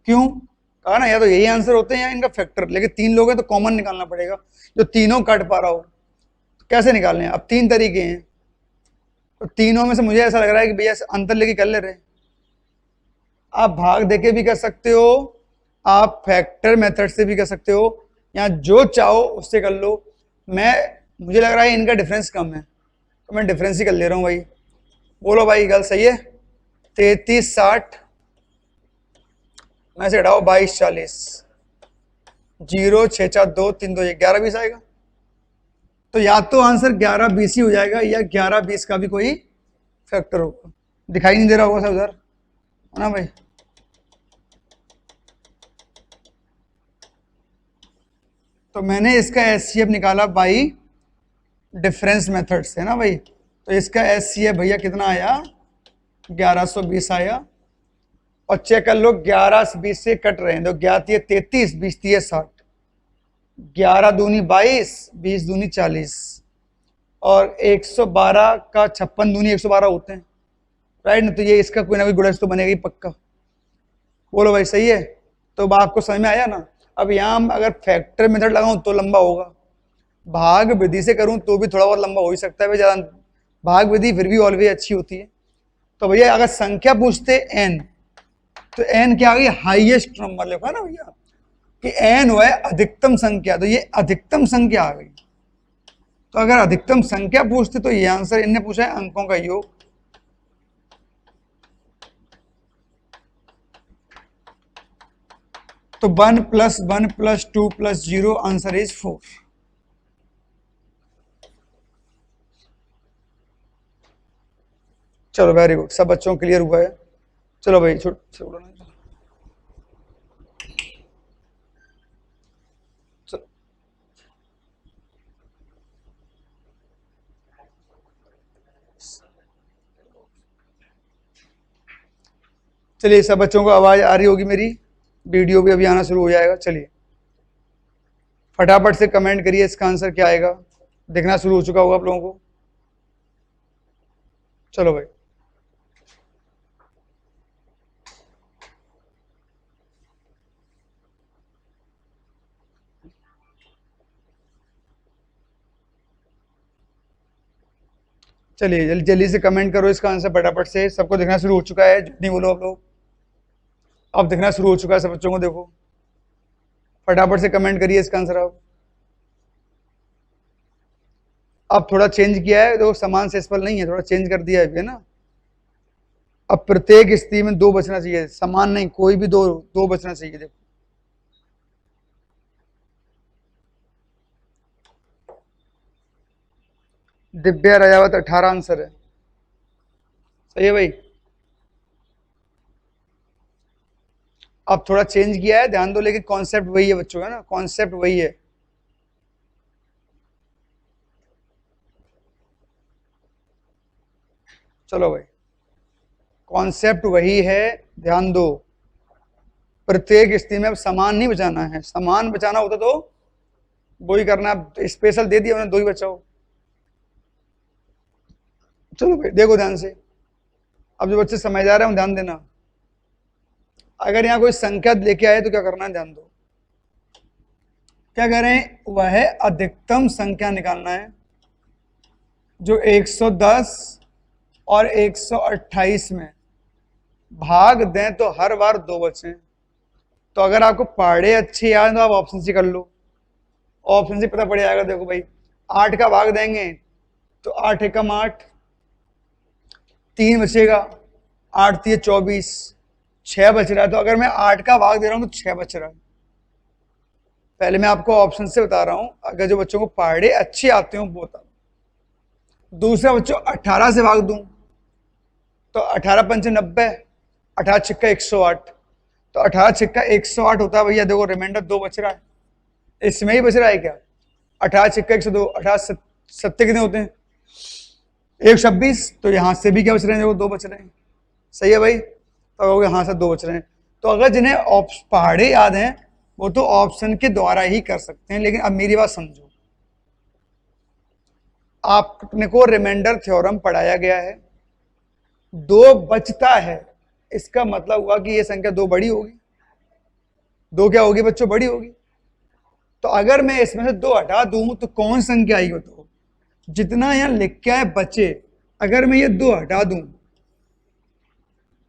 A: क्यों? कहा ना, या तो यही आंसर होते हैं या इनका फैक्टर, लेकिन 3 लोग हैं तो कॉमन निकालना पड़ेगा, जो तीनों काट पा रहा हो। तो कैसे निकालने हैं? अब 3 तरीके हैं, तो तीनों में से मुझे ऐसा लग रहा है कि भैया अंतर लेके कर ले रहे। आप भाग देके भी कर सकते हो, आप फैक्टर मेथड से भी कर सकते हो, या जो चाहो उससे कर लो। मुझे लग रहा है इनका डिफरेंस कम है, तो मैं डिफरेंस ही कर ले रहा हूँ भाई। बोलो भाई, गल सही है? 33 60 में से हटाओ 22 40, 0 6 4 2 3 2 1, 11 20 आएगा। तो या तो आंसर 11 20 ही हो जाएगा, या 11 20 का भी कोई फैक्टर होगा। दिखाई नहीं दे रहा होगा सब उधर, है ना भाई? तो मैंने इसका एचसीएफ निकाला बाई डिफरेंस मेथड से, ना भाई? तो इसका एचसीएफ भैया कितना आया? 1120 आया। और चेक कर लो, 11 से 20 से कट रहे हैं, तो 11 33, 20 60, 11 दूनी 22, 20 दूनी 40, और 112 का 56 दूनी 112 होते हैं, राइट ना? तो ये इसका कोई ना कोई गुणज तो बनेगा ही पक्का। बोलो भाई, सही है? तो आपको समझ में आया ना? अब यहाँ अगर फैक्टर मेथड लगाऊं तो लंबा होगा, भाग विधि से करूं तो भी थोड़ा बहुत लंबा हो ही सकता है, ज्यादा भाग विधि फिर भी ऑलवेज अच्छी होती है। तो भैया अगर संख्या पूछते n, तो n क्या आ गई? हाईएस्ट नंबर लिखा ना भैया, कि n हुआ है अधिकतम संख्या, तो ये अधिकतम संख्या आ गई। तो अगर अधिकतम संख्या पूछते तो ये आंसर, इनने पूछा है अंकों का योग। तो 1 + 1 + 2 + 0 आंसर इज 4। चलो वेरी गुड, सब बच्चों को क्लियर हुआ है। चलो भाई, छोड़ो ना। चलिए, सब बच्चों को आवाज आ रही होगी मेरी, वीडियो भी अभी आना शुरू हो जाएगा। चलिए फटाफट से कमेंट करिए, इसका आंसर क्या आएगा। दिखना शुरू हो चुका होगा आप लोगों को। चलो भाई, चलिए जल्दी जल्दी से कमेंट करो इसका आंसर फटाफट से। सबको दिखना शुरू हो चुका है, नहीं बोलो आप लोग। अब दिखना शुरू हो चुका है सब बच्चों को, देखो फटाफट से कमेंट करिए इसका आंसर। अब थोड़ा चेंज किया है, देखो समान से स्पेल नहीं है, थोड़ा चेंज कर दिया है ना। अब प्रत्येक स्थिति में 2 बचना चाहिए, समान नहीं, कोई भी दो बचना चाहिए। देखो दिव्या राजावत 18 आंसर है, सही है भाई। अब थोड़ा चेंज किया है, ध्यान दो, लेकिन कॉन्सेप्ट वही है बच्चों का ना, कॉन्सेप्ट वही है। चलो भाई, कॉन्सेप्ट वही है, ध्यान दो। प्रत्येक स्थिति में अब समान नहीं बचाना है, समान बचाना होता तो वही करना। स्पेशल दे दिया उन्होंने, 2 ही बचाओ। चलो भाई देखो ध्यान से, अब जो बच्चे समझदार हैं ध्यान देना। अगर यहाँ कोई संख्या लेके आए तो क्या करना है, ध्यान दो। क्या करें? वह है अधिकतम संख्या निकालना है, जो 110 और 128 में भाग दें तो हर बार 2 बचे। तो अगर आपको पहाड़े अच्छे याद तो आप ऑप्शन से कर लो, ऑप्शन से पता पड़ जाएगा। देखो भाई, 8 का भाग देंगे तो 8 एकम 8, 3 बचेगा, 8 3 24, 6 बच रहा है। तो अगर मैं 8 का भाग दे रहा हूं तो 6 बच रहा है। पहले मैं आपको ऑप्शन से बता रहा हूं, अगर जो बच्चों को पहाड़े अच्छे आते हो वो बता। दूसरा बच्चों 18 से भाग दूं तो 18 पंच 90, 18 छिक्का 108, तो 18 छिक्का 108 होता है भैया। देखो रिमाइंडर 2 बच रहा है, इसमें ही बच रहा है क्या? 18 छिक्का 102, 18 सत्ते कितने होते हैं? 126। तो यहां से भी क्या बच रहे हैं? देखो 2 बच रहे हैं, सही है भाई। तो यहां से 2 बच रहे हैं। तो अगर जिन्हें पहाड़े याद हैं वो तो ऑप्शन के द्वारा ही कर सकते हैं, लेकिन अब मेरी बात समझो। आपने को रिमाइंडर थ्योरम पढ़ाया गया है, 2 बचता है, इसका मतलब हुआ कि ये संख्या 2 बड़ी होगी। 2 क्या होगी बच्चों, बड़ी होगी। तो अगर मैं इसमें से 2 हटा दूं तो कौन संख्या आएगी बताओ, जितना यहां लिख के है बच्चे, अगर मैं ये 2 हटा दूं,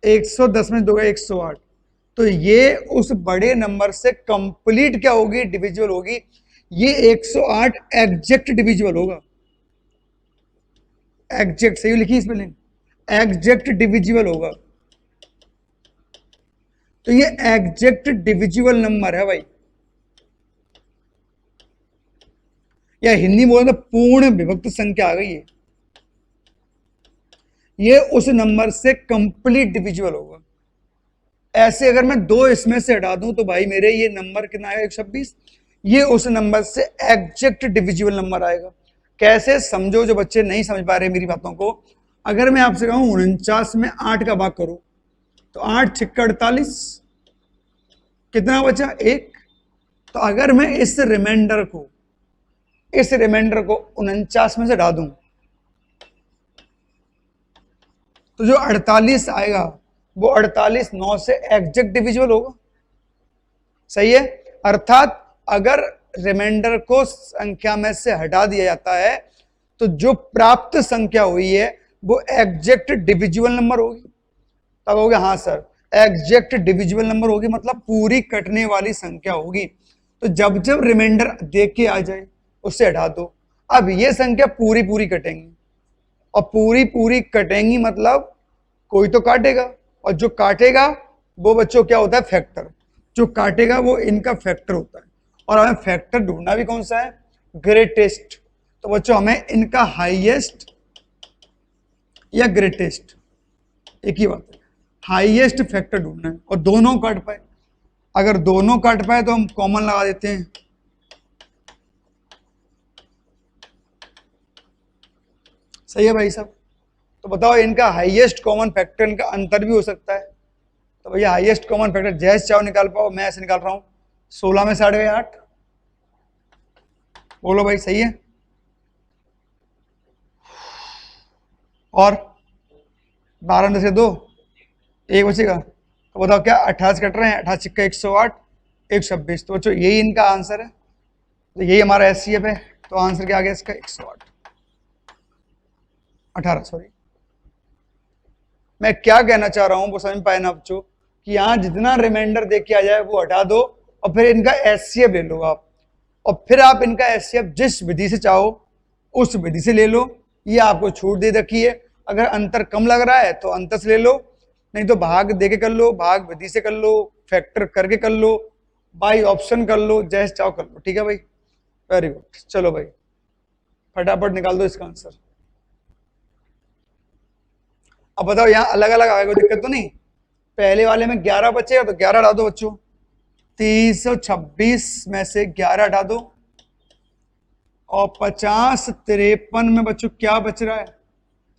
A: 110 में 2 का 108, तो ये उस बड़े नंबर से कंप्लीट क्या होगी, डिविजिबल होगी। ये 108 एग्जैक्ट डिविजिबल होगा, एग्जैक्ट, सही लिखी स्पेलिंग, एग्जैक्ट डिविजिबल होगा। तो ये एग्जैक्ट डिविजिबल नंबर है भाई, या हिंदी बोले तो पूर्ण विभक्त संख्या आ गई है। ये उस नंबर से कंप्लीट डिविजिबल होगा। ऐसे अगर मैं 2 इसमें से हटा दूं तो भाई मेरे ये नंबर कितना आएगा, 126, ये उस नंबर से एग्जैक्ट डिविजिबल नंबर आएगा। कैसे, समझो जो बच्चे नहीं समझ पा रहे मेरी बातों को। अगर मैं आपसे कहूं 49 में 8 का भाग करो, तो 8 छिक्का 48, कितना बचा, 1। तो अगर मैं इस रिमाइंडर को 49 में से हटा दूं, तो जो 48 आएगा वो 48 9 से एग्जैक्ट डिविजिबल होगा, सही है। अर्थात अगर रिमाइंडर को संख्या में से हटा दिया जाता है तो जो प्राप्त संख्या हुई है वो एग्जैक्ट डिविजिबल नंबर होगी। तब हो गया, हाँ सर एग्जैक्ट डिविजिबल नंबर होगी, मतलब पूरी कटने वाली संख्या होगी। तो जब जब रिमाइंडर देख के आ जाए उससे हटा दो। अब ये संख्या पूरी पूरी कटेंगी, और पूरी पूरी कटेंगी मतलब कोई तो काटेगा, और जो काटेगा वो बच्चों क्या होता है, फैक्टर। जो काटेगा वो इनका फैक्टर होता है, और हमें फैक्टर ढूंढना भी कौन सा है, ग्रेटेस्ट। तो बच्चों हमें इनका हाईएस्ट या ग्रेटेस्ट, एक ही बात है, हाईएस्ट फैक्टर ढूंढना है, और दोनों काट पाए। अगर दोनों काट पाए तो हम कॉमन लगा देते हैं, सही है भाई साहब। तो बताओ इनका हाईएस्ट कॉमन फैक्टर, इनका अंतर भी हो सकता है। तो भैया हाईएस्ट कॉमन फैक्टर जैसे चाहो निकाल पाओ, मैं ऐसे निकाल रहा हूं, 16 में 8.5, बोलो भाई सही है। और 12 में से 2, 1 बचेगा। तो बताओ क्या 28 कट रहे हैं, 28 छिक्का 108, 126। तो बच्चों यही इनका आंसर है, तो यही हमारा एचसीएफ है। तो आंसर क्या आ गया इसका, 108, 18 सॉरी। मैं क्या कहना चाह रहा हूं वो समझ पाए ना बच्चों, कि यहां जितना रिमाइंडर देख के आ जाए वो हटा दो, और फिर इनका एचसीएफ ले लो आप, और फिर आप इनका एचसीएफ जिस विधि से चाहो उस विधि से ले लो। ये आपको छूट दे रखी है, अगर अंतर कम लग रहा है तो अंतर से ले लो, नहीं तो भाग दे के कर लो, भाग विधि से कर लो, फैक्टर करके कर लो, बाई ऑप्शन कर लो, जैसे चाहो कर लो। ठीक है भाई, वेरी गुड। चलो भाई फटाफट निकाल दो इसका आंसर। अब बताओ यहाँ अलग अलग आएगा, दिक्कत तो नहीं। पहले वाले में 11 बचेगा तो 11 हटा दो बच्चों, 326 में से 11 हटा दो, और 50 53 में बच्चों क्या बच रहा है,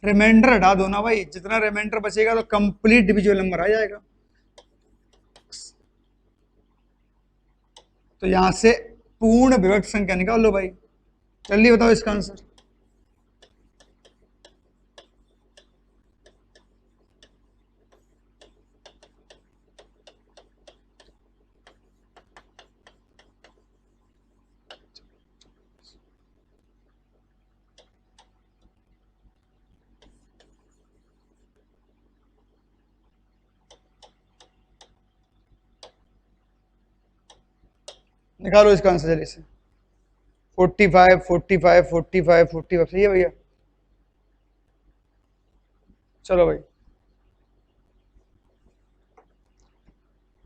A: रिमाइंडर हटा दो ना भाई। जितना रिमाइंडर बचेगा तो कंप्लीट डिविजिबल नंबर आ जाएगा। तो यहां से पूर्ण विभक्त संख्या निकाल लो भाई, जल्दी बताओ इसका आंसर। निकालो इसका आंसर जल्दी से। 45 45 45 45, सही है भैया। चलो भाई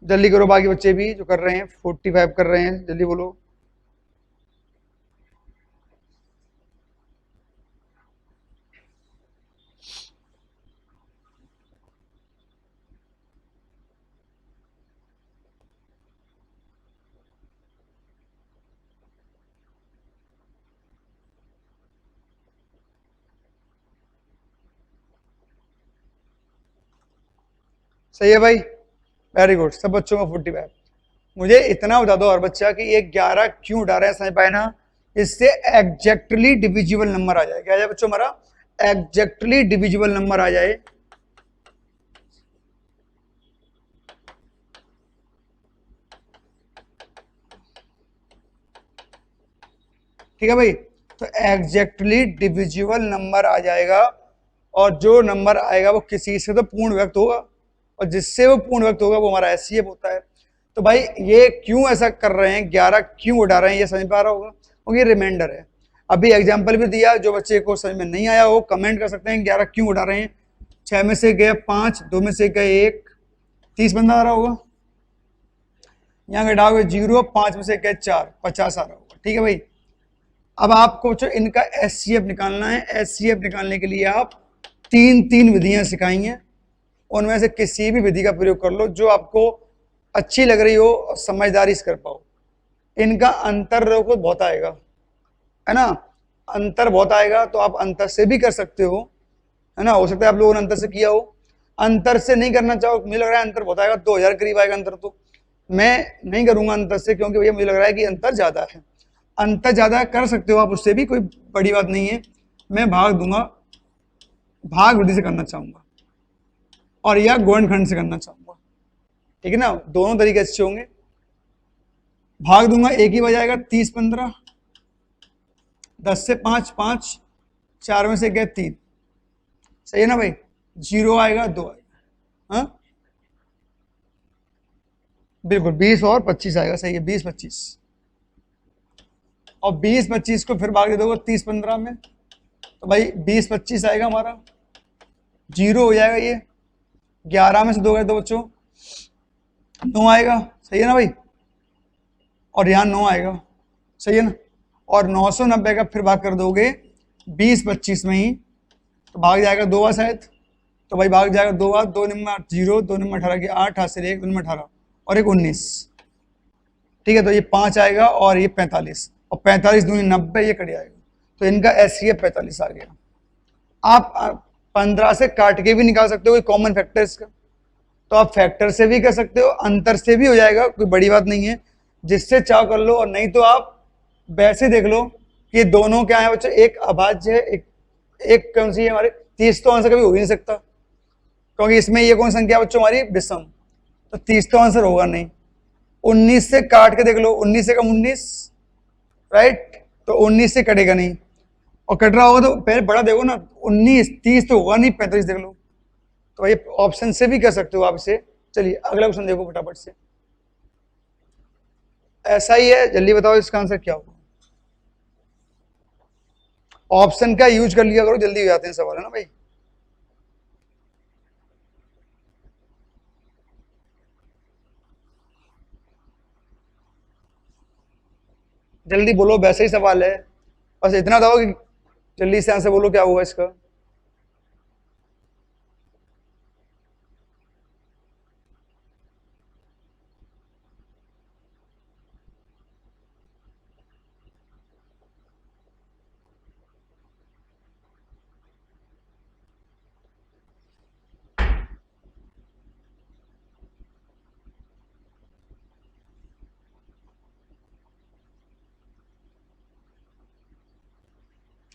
A: जल्दी करो, बाकी बच्चे भी जो कर रहे हैं 45 कर रहे हैं, जल्दी बोलो। सही है भाई, वेरी गुड। सब बच्चों का 45। मुझे इतना बता दो और बच्चा कि ये 11 क्यों उठा रहे हैं, समझ पाए ना। इससे एग्जैक्टली डिविजिबल नंबर आ जाए, क्या आ जाए बच्चों हमारा, एग्जैक्टली डिविजिबल नंबर आ जाए। ठीक है भाई। तो एग्जैक्टली डिविजिबल नंबर आ जाएगा, और जो नंबर आएगा वो किसी से तो पूर्ण व्यक्त होगा, और जिससे वो पूर्ण व्यक्त होगा वो हमारा एचसीएफ होता है। तो भाई ये क्यों ऐसा कर रहे हैं, 11 क्यों उठा रहे हैं, ये समझ पा रहा होगा, क्योंकि रिमाइंडर है। अभी एग्जाम्पल भी दिया, जो बच्चे को समझ में नहीं आया हो कमेंट कर सकते हैं 11 क्यों उठा रहे हैं। 6 में से गए 5, 2 में से गए 1, 30 बंदा आ रहा होगा। यहाँ घटाओगे 0, 5 में से गए 4, 50 आ रहा होगा। ठीक है भाई। अब आपको जो इनका एचसीएफ निकालना है, एचसीएफ निकालने के लिए आप तीन विधियां सिखाई हैं, उनमें से किसी भी विधि का प्रयोग कर लो जो आपको अच्छी लग रही हो और समझदारी से कर पाओ। इनका अंतर देखो बहुत आएगा, है ना, अंतर बहुत आएगा, तो आप अंतर से भी कर सकते हो, है ना। हो सकता है आप लोगों ने अंतर से किया हो, अंतर से नहीं करना चाहो, मुझे लग रहा है अंतर बहुत आएगा, 2000 करीब आएगा अंतर, तो मैं नहीं करूंगा अंतर से, क्योंकि भैया मुझे लग रहा है कि अंतर ज्यादा है। अंतर ज्यादा कर सकते हो आप, उससे भी कोई बड़ी बात नहीं है। मैं भाग दूंगा, भाग विधि से करना चाहूंगा, और या गुणनखंड से करना चाहूंगा, ठीक है ना, दोनों तरीके अच्छे होंगे। भाग दूंगा, एक ही बजाएगा, 30 15, 10 से 5 5, 4 में से गए 3, सही है ना भाई। 0 आएगा, 2 आएगा, हाँ बिल्कुल, 20 और 25 आएगा, सही है, 20 25, और 20 25 को फिर भाग दे दोगे 30 15 में, तो भाई 20 25 आएगा हमारा, 0 हो जाएगा ये, 11 में से 2 गए तो बच्चों 9 आएगा, सही है ना भाई, और यहाँ 9 आएगा, सही है ना। और 990 का फिर भाग कर दोगे 20 25 में ही, तो भाग जाएगा 2 बार शायद, तो भाई भाग जाएगा 2 बार, 2 निम्न 0, 2 निम्न 18 की 8, 8 से 1, 2 निम्न 18 और एक 19, ठीक है। तो ये 5 आएगा और ये 45, और 45 दूनी 90, ये कट जाएगा, तो इनका एचसीएफ 45 आ गया। आप 15 से काट के भी निकाल सकते हो, कोई कॉमन फैक्टर इसका, तो आप फैक्टर से भी कर सकते हो, अंतर से भी हो जाएगा, कोई बड़ी बात नहीं है, जिससे चाव कर लो। और नहीं तो आप वैसे देख लो कि दोनों क्या है बच्चों, एक अभाज्य है, एक कौन सी है हमारे, 30 तो आंसर कभी हो ही नहीं सकता, क्योंकि इसमें ये कौन संख्या बच्चों हमारी विषम, तो 30 तो आंसर होगा नहीं। 19 से काट के देख लो, 19 से कम 19, राइट, तो 19 से कटेगा नहीं, और कट रहा होगा तो पहले बड़ा देखो ना, 19 30 तो होगा नहीं, 45 देख लो, तो भाई ऑप्शन से भी कर सकते हो आप इसे। चलिए अगला क्वेश्चन देखो फटाफट से, ऐसा ही है, जल्दी बताओ इसका आंसर क्या होगा। ऑप्शन का यूज कर लिया करो, जल्दी हो जाते हैं सवाल, है ना भाई। जल्दी बोलो, वैसे ही सवाल है, बस इतना बताओ कि जल्दी से आंसर बोलो क्या हुआ इसका।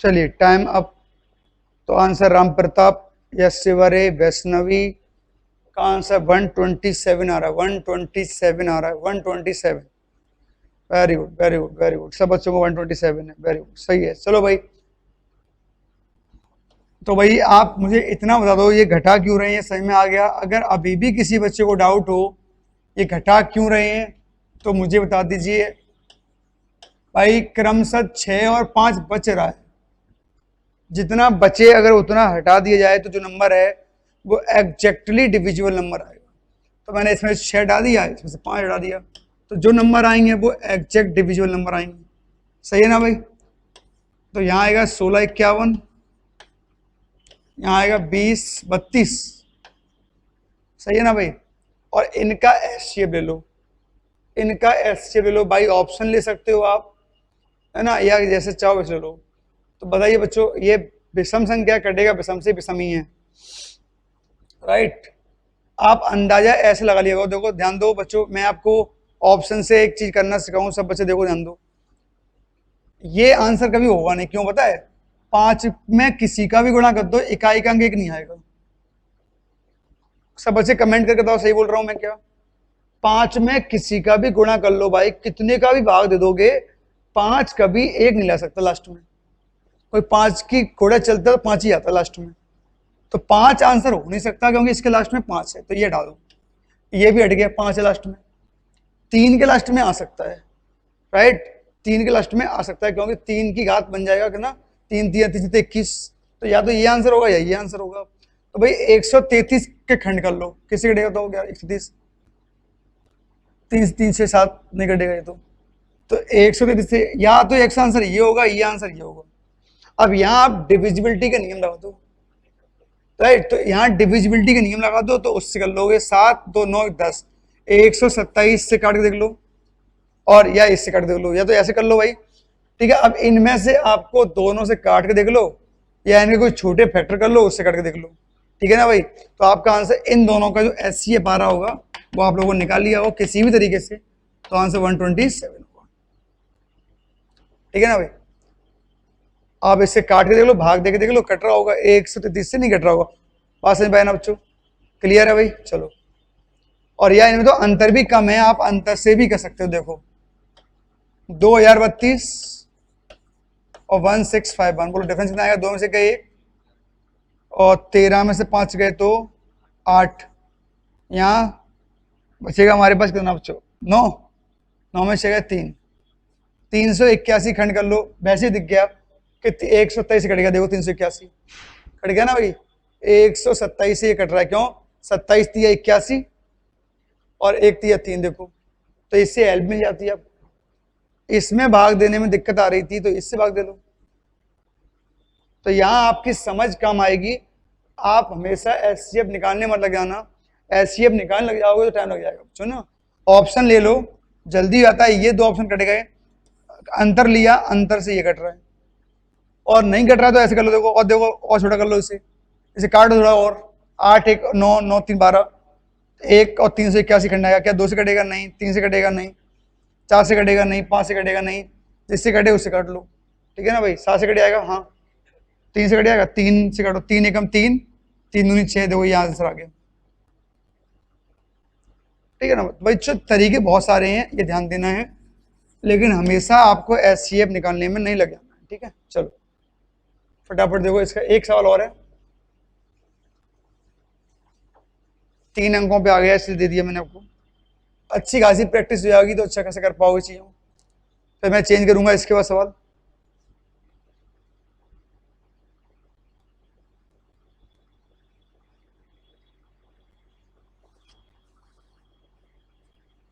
A: चलिए टाइम अप। तो आंसर राम प्रताप या शिवरे वैष्णवी का आंसर 127 आ रहा है, 127 आ रहा है, 127। Very good very good very good, सब बच्चों को 127 है, वेरी गुड, सही है। चलो भाई, तो भाई आप मुझे इतना बता दो, ये घटा क्यों रहे हैं, समझ में आ गया। अगर अभी भी किसी बच्चे को डाउट हो ये घटा क्यों रहे हैं, तो मुझे बता दीजिए। भाई क्रमशः 6 और 5 बच रहा है, जितना बचे अगर उतना हटा दिया जाए तो जो नंबर है वो एग्जैक्टली डिविजिबल नंबर आएगा। तो मैंने इसमें 6 हटा दिया, इसमें से 5 हटा दिया, तो जो नंबर आएंगे वो एग्जैक्ट डिविजिबल नंबर आएंगे, सही है ना भाई। तो यहाँ आएगा 16 51, यहाँ आएगा 20 32, सही है ना भाई। और इनका एचसीएफ ले लो, इनका एचसीएफ ले लो भाई, ऑप्शन ले सकते हो आप, है ना, या जैसे चाहो वैसे ले लो। तो बताइए बच्चों, ये विषम संख्या कटेगा विषम से, विषम ही है, राइट। आप अंदाजा ऐसे लगा लिएगा। देखो ध्यान दो बच्चों, मैं आपको ऑप्शन से एक चीज करना सिखाऊं, सब बच्चे देखो ध्यान दो, ये आंसर कभी होगा नहीं, क्यों पता है, 5 में किसी का भी गुणा कर दो इकाई का अंक 1 नहीं आएगा। सब बच्चे कमेंट करके बताओ सही बोल रहा हूं मैं क्या। 5 में किसी का भी गुणा कर लो भाई, कितने का भी भाग दे दोगे, 5 कभी 1 नहीं ला सकता लास्ट में, कोई 5 की घोड़ा चलता है तो 5 ही आता लास्ट में, तो 5 आंसर हो नहीं सकता क्योंकि इसके लास्ट में 5 है, तो ये हटा दो, ये भी हट गया, 5 है लास्ट में। 3 के लास्ट में आ सकता है, राइट, 3 के लास्ट में आ सकता है क्योंकि 3 की घात बन जाएगा कि ना, 3 3 3 21, तो या तो ये आंसर होगा या ये आंसर होगा। तो भाई 133 के खंड कर लो, किसी कटेगा तो हो गया 130, 3 3 से 7 नहीं कटेगा ये तो 133 से या तो एक आंसर ये होगा, ये आंसर ये होगा। अब यहाँ आप डिविजिबिलिटी का नियम लगा दो, राइट, तो यहाँ डिविजिबिलिटी का नियम लगा दो, तो उससे कर लोगे 7 2 9 10, 127 से काट के देख लो, और या इससे काट के देख लो, या तो ऐसे कर लो भाई, ठीक है। अब इनमें से आपको दोनों से काट के देख लो, या इनके कोई छोटे फैक्टर कर लो, उससे काट के देख लो, ठीक है ना भाई। तो आपका आंसर इन दोनों का जो HCF आ रहा होगा वो आप लोगों ने निकाल लिया हो किसी भी तरीके से, तो आंसर 127 होगा, ठीक है ना भाई। आप इससे काट के देख लो, भाग दे के देख लो, कट रहा होगा 133 से नहीं कट रहा होगा, बात समझ पाए ना बच्चों, क्लियर है भाई। चलो, और यार इनमें तो अंतर भी कम है, आप अंतर से भी कर सकते हो, देखो 2032 और 1651, बोलो डिफरेंस कितना आएगा, 2 में से गए 1 और 13 में से 5 गए तो 8, यहाँ बचेगा हमारे पास कितना बच्चों, 9, 9 में से गए 3, 381 खंड कर लो, वैसे ही दिख गया कि 127 कट गया, देखो 381 कट गया ना भाई, 127 से ये कट रहा है, क्यों, 27 3 81 और 1 3 3, देखो तो इससे हेल्प मिल जाती है। अब इसमें भाग देने में दिक्कत आ रही थी तो इससे भाग दे लो, तो यहां आपकी समझ कम आएगी। आप हमेशा HCF निकालने मत लग जाना, HCF निकालने लग जाओगे तो टाइम लग जाएगा बच्चों ना। ऑप्शन ले लो, जल्दी आता है, ये 2 ऑप्शन कट गए, अंतर लिया, अंतर से ये कट रहा है, और नहीं कट रहा है तो ऐसे कर लो, देखो, और देखो और छोटा कर लो, इसे काट दो थोड़ा और, 8 1 9 9 3 12, 1 और 3 से 81 खंड आएगा, क्या 2 से कटेगा, नहीं, 3 से कटेगा, नहीं, 4 से कटेगा, नहीं, 5 से कटेगा, नहीं, जिससे कटे उससे काट लो, ठीक है ना भाई। 7 से कट जाएगा, हाँ, 3 से कट जाएगा, 3 से काटो, 3 एकम 3, 3 दूनी 6, देखो ये आंसर आ गया, ठीक है ना भाई। तरीके बहुत सारे हैं, ये ध्यान देना है, लेकिन हमेशा आपको HCF निकालने में नहीं लग जाना है, ठीक है। चलो फटाफट देखो, इसका एक सवाल और है, 3 अंकों पे आ गया, इसलिए दे दिया मैंने आपको, अच्छी खासी प्रैक्टिस हो जाएगी तो अच्छा खासा कर पाओगे चीज़ों। फिर मैं चेंज करूंगा इसके बाद सवाल,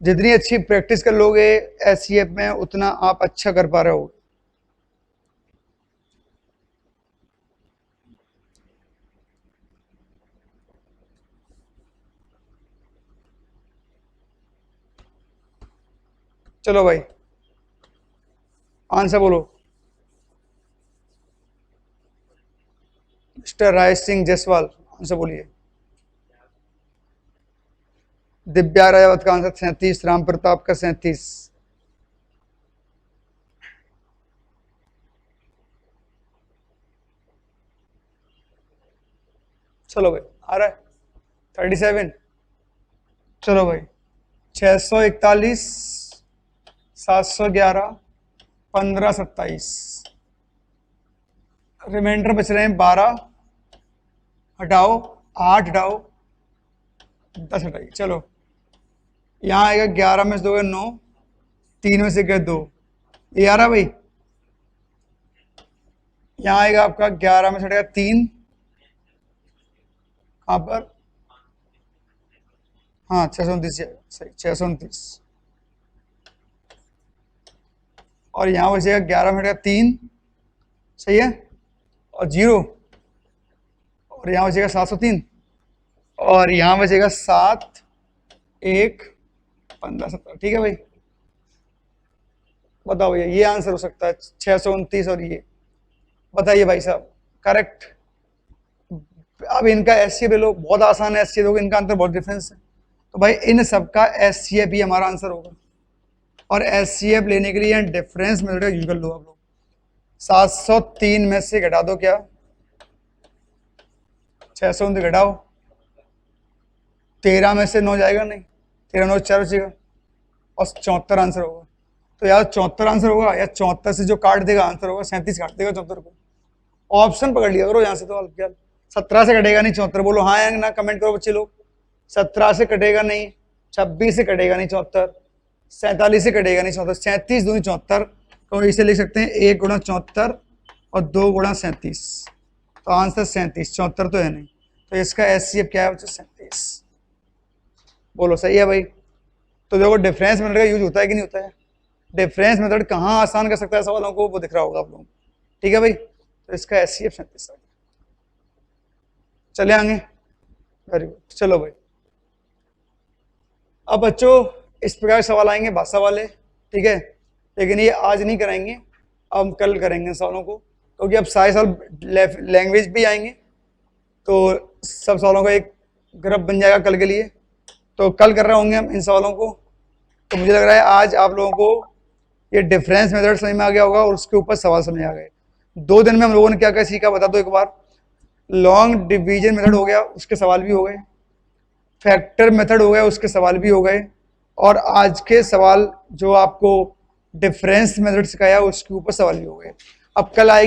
A: जितनी अच्छी प्रैक्टिस कर लोगे HCF में उतना आप अच्छा कर पा रहे हो। चलो भाई आंसर बोलो, मिस्टर राय सिंह जायसवाल, आंसर बोलिए। दिव्या रायावत का आंसर 37, राम प्रताप का 37। चलो भाई आ रहा है 37। चलो भाई 641, 711, 1527, रिमाइंडर बच रहे हैं 12, हटाओ 8, हटाओ 10, हटाइए। चलो यहाँ आएगा 11 में से 2 9, 3 में से गए 2, ये आ रहा भाई। यहाँ आएगा आपका 11 में से हटेगा 3, कहाँ पर, हाँ 629, सही 629, और यहाँ बचेगा 11 में हटेगा 3, सही है, और 0, और यहाँ बचेगा 703, और यहाँ बचेगा 7 1 15 17, ठीक है भाई। बताओ भैया ये आंसर हो सकता है 629, और ये बताइए भाई साहब करेक्ट। अब इनका HCF ले लो, बहुत आसान है HCF, देखो इनका अंतर बहुत डिफरेंस है, तो भाई इन सबका HCF भी हमारा आंसर होगा, और HCF लेने के लिए डिफरेंस मेथड यूज कर लो आप लोग। 703 में से घटा दो, क्या 629 घटाओ, 13 में से 9 जाएगा, नहीं, 13 9 4 बचेगा, और 74 आंसर होगा। तो यार 74 आंसर होगा, या 74 से जो काट देगा आंसर होगा 37 काट देगा 74 को। ऑप्शन पकड़ लिया करो यहाँ से, तो क्या 17 से कटेगा नहीं 74, बोलो हाँ या ना, कमेंट करो बच्चे लोग। 17 से कटेगा नहीं, 26 से कटेगा नहीं 74, 47 से कटेगा नहीं 74, 37 दूनी 74, तो इसे लिख सकते हैं 1 गुणा 74 और 2 गुणा 37, तो आंसर 37, 74 तो है नहीं, तो इसका HCF क्या है बच्चों 37। बोलो सही है भाई। तो देखो डिफरेंस मेथड का यूज होता है कि नहीं होता है, डिफरेंस मेथड कहाँ आसान कर सकता है सवालों को, वो दिख रहा होगा आप लोगों को, ठीक है भाई। तो इसका HCF 37 है। चले आगे, वेरी गुड, चलो भाई। अब बच्चों इस प्रकार सवाल आएंगे भाषा वाले, ठीक है, लेकिन ये आज नहीं कराएंगे, अब हम कल करेंगे सवालों को, क्योंकि अब सारे साल लैंग्वेज भी आएंगे, तो सब सवालों का एक ग्रुप बन जाएगा कल के लिए, तो कल कर रहे होंगे हम इन सवालों को। तो मुझे लग रहा है आज आप लोगों को ये डिफरेंस मेथड समझ में आ गया होगा और उसके ऊपर सवाल समझ आ गए। 2 दिन में हम लोगों ने क्या क्या सीखा बता दो एक बार। लॉन्ग डिवीजन मेथड हो गया, उसके सवाल भी हो गए, फैक्टर मेथड हो गया, उसके सवाल भी हो गए, और आज के सवाल जो आपको डिफरेंस मेथड सिखाया उसके ऊपर सवाल भी हो गए। अब कल आएगी